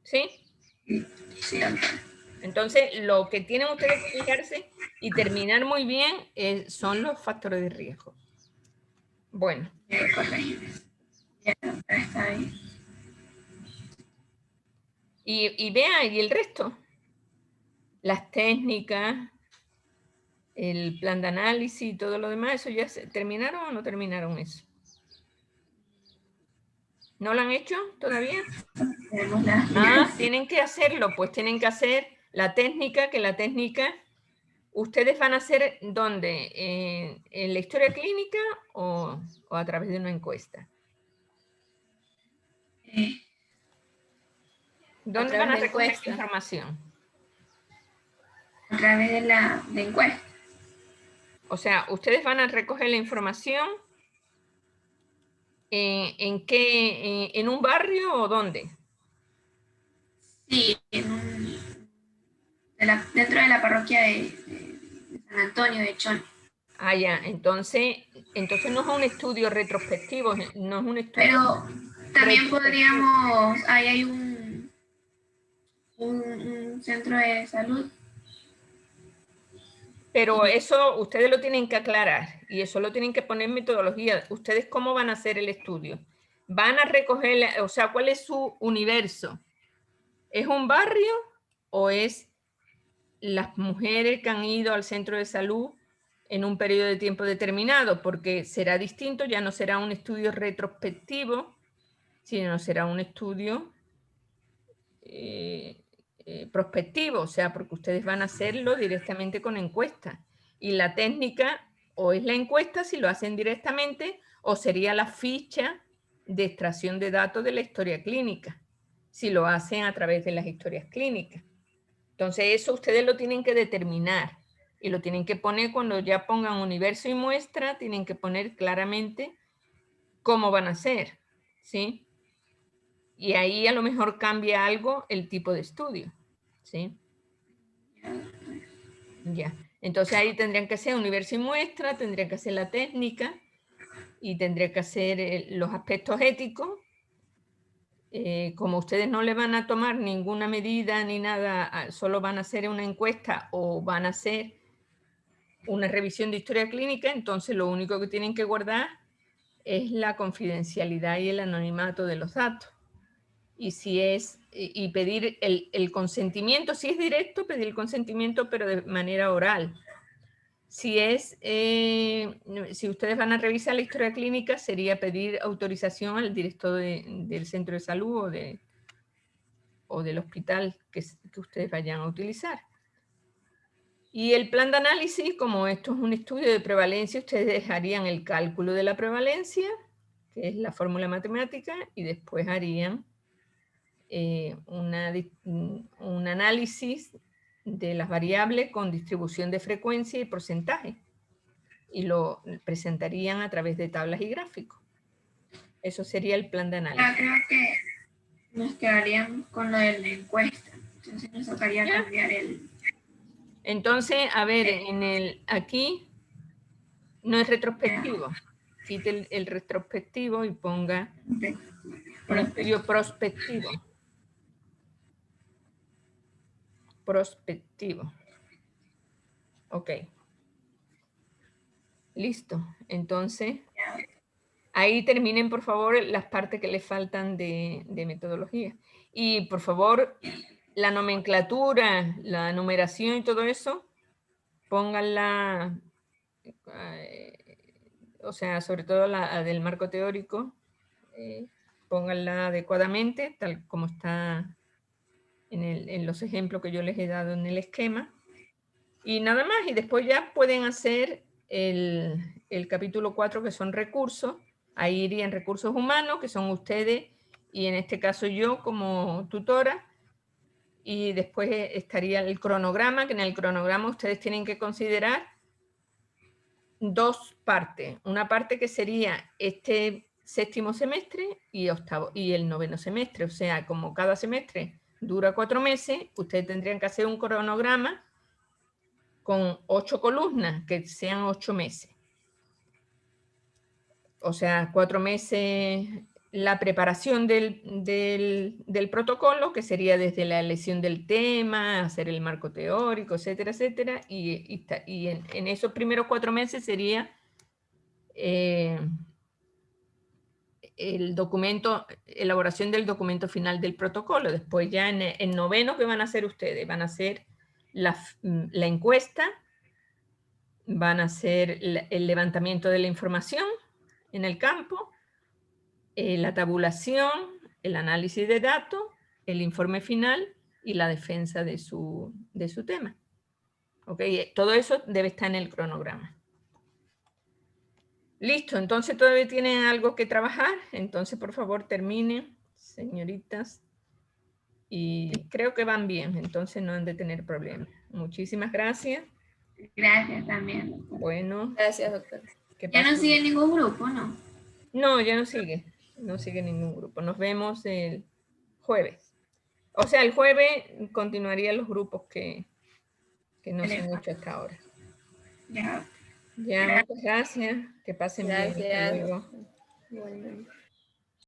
¿Sí? Sí, doctora. Entonces, lo que tienen ustedes que fijarse y terminar muy bien son los factores de riesgo. Bueno. Corregir. Ya, doctora, está bien. Y vean, y el resto. Las técnicas, el plan de análisis y todo lo demás, ¿eso ya terminaron o no terminaron eso? ¿No lo han hecho todavía? Tenemos la... Tienen que hacerlo, pues tienen que hacer la técnica, que la técnica, ¿ustedes van a hacer dónde? ¿En la historia clínica o a través de una encuesta? ¿Dónde van a recoger la información? A través de la encuesta. O sea, ¿ustedes van a recoger la información en qué, en un barrio o dónde? Sí, dentro de la parroquia de San Antonio de Chon. Ah, ya, entonces no es un estudio retrospectivo, no es un estudio... Pero también podríamos, ahí hay un centro de salud. Pero eso ustedes lo tienen que aclarar y eso lo tienen que poner en metodología. ¿Ustedes cómo van a hacer el estudio? ¿Van a recoger, o sea, cuál es su universo? ¿Es un barrio o es las mujeres que han ido al centro de salud en un periodo de tiempo determinado? Porque será distinto, ya no será un estudio retrospectivo, sino será un estudio prospectivo, o sea, porque ustedes van a hacerlo directamente con encuesta. Y la técnica o es la encuesta si lo hacen directamente o sería la ficha de extracción de datos de la historia clínica, si lo hacen a través de las historias clínicas. Entonces eso ustedes lo tienen que determinar y lo tienen que poner cuando ya pongan universo y muestra, tienen que poner claramente cómo van a ser, ¿sí? Y ahí a lo mejor cambia algo el tipo de estudio, ¿sí? Ya. Entonces ahí tendrían que hacer universo y muestra, tendrían que hacer la técnica y tendría que hacer los aspectos éticos. Como ustedes no le van a tomar ninguna medida ni nada, solo van a hacer una encuesta o van a hacer una revisión de historia clínica, entonces lo único que tienen que guardar es la confidencialidad y el anonimato de los datos. Y pedir el consentimiento, si es directo, pedir el consentimiento, pero de manera oral. Si ustedes van a revisar la historia clínica, sería pedir autorización al director del centro de salud o del hospital que ustedes vayan a utilizar. Y el plan de análisis, como esto es un estudio de prevalencia, ustedes harían el cálculo de la prevalencia, que es la fórmula matemática, y después harían un análisis de las variables con distribución de frecuencia y porcentaje y lo presentarían a través de tablas y gráficos. Eso sería el plan de análisis. Creo que nos quedaríamos con lo de la encuesta. Entonces nos tocaría cambiar el... Entonces, a ver, aquí no es retrospectivo. Quite el retrospectivo y ponga un estudio prospectivo. Prospectivo. Ok. Listo. Entonces, ahí terminen, por favor, las partes que les faltan de metodología. Y, por favor, la nomenclatura, la numeración y todo eso, pónganla o sea, sobre todo la del marco teórico, pónganla adecuadamente, tal como está en los ejemplos que yo les he dado en el esquema. Y nada más, y después ya pueden hacer el capítulo 4, que son recursos. Ahí irían recursos humanos, que son ustedes, y en este caso yo como tutora. Y después estaría el cronograma, que en el cronograma ustedes tienen que considerar dos partes. Una parte que sería este séptimo semestre y el noveno semestre. O sea, como cada semestre dura 4 meses, ustedes tendrían que hacer un cronograma con 8 columnas, que sean 8 meses. O sea, 4 meses la preparación del protocolo, que sería desde la elección del tema, hacer el marco teórico, etcétera, etcétera. Y en esos primeros 4 meses sería el documento, elaboración del documento final del protocolo. Después ya en noveno, ¿qué van a hacer ustedes? Van a hacer la encuesta, van a hacer el levantamiento de la información en el campo, la tabulación, el análisis de datos, el informe final y la defensa de su tema. ¿Okay? Todo eso debe estar en el cronograma. Listo, entonces todavía tienen algo que trabajar, entonces por favor terminen, señoritas. Y creo que van bien, entonces no han de tener problemas. Muchísimas gracias. Gracias también. Bueno. Gracias, doctora. Ya no sigue ningún grupo, ¿no? No, ya no sigue. No sigue ningún grupo. Nos vemos el jueves. O sea, el jueves continuarían los grupos que no se han hecho hasta ahora. Ya. Ya, muchas gracias. Que pasen bien. Hasta Gracias. luego. Bueno.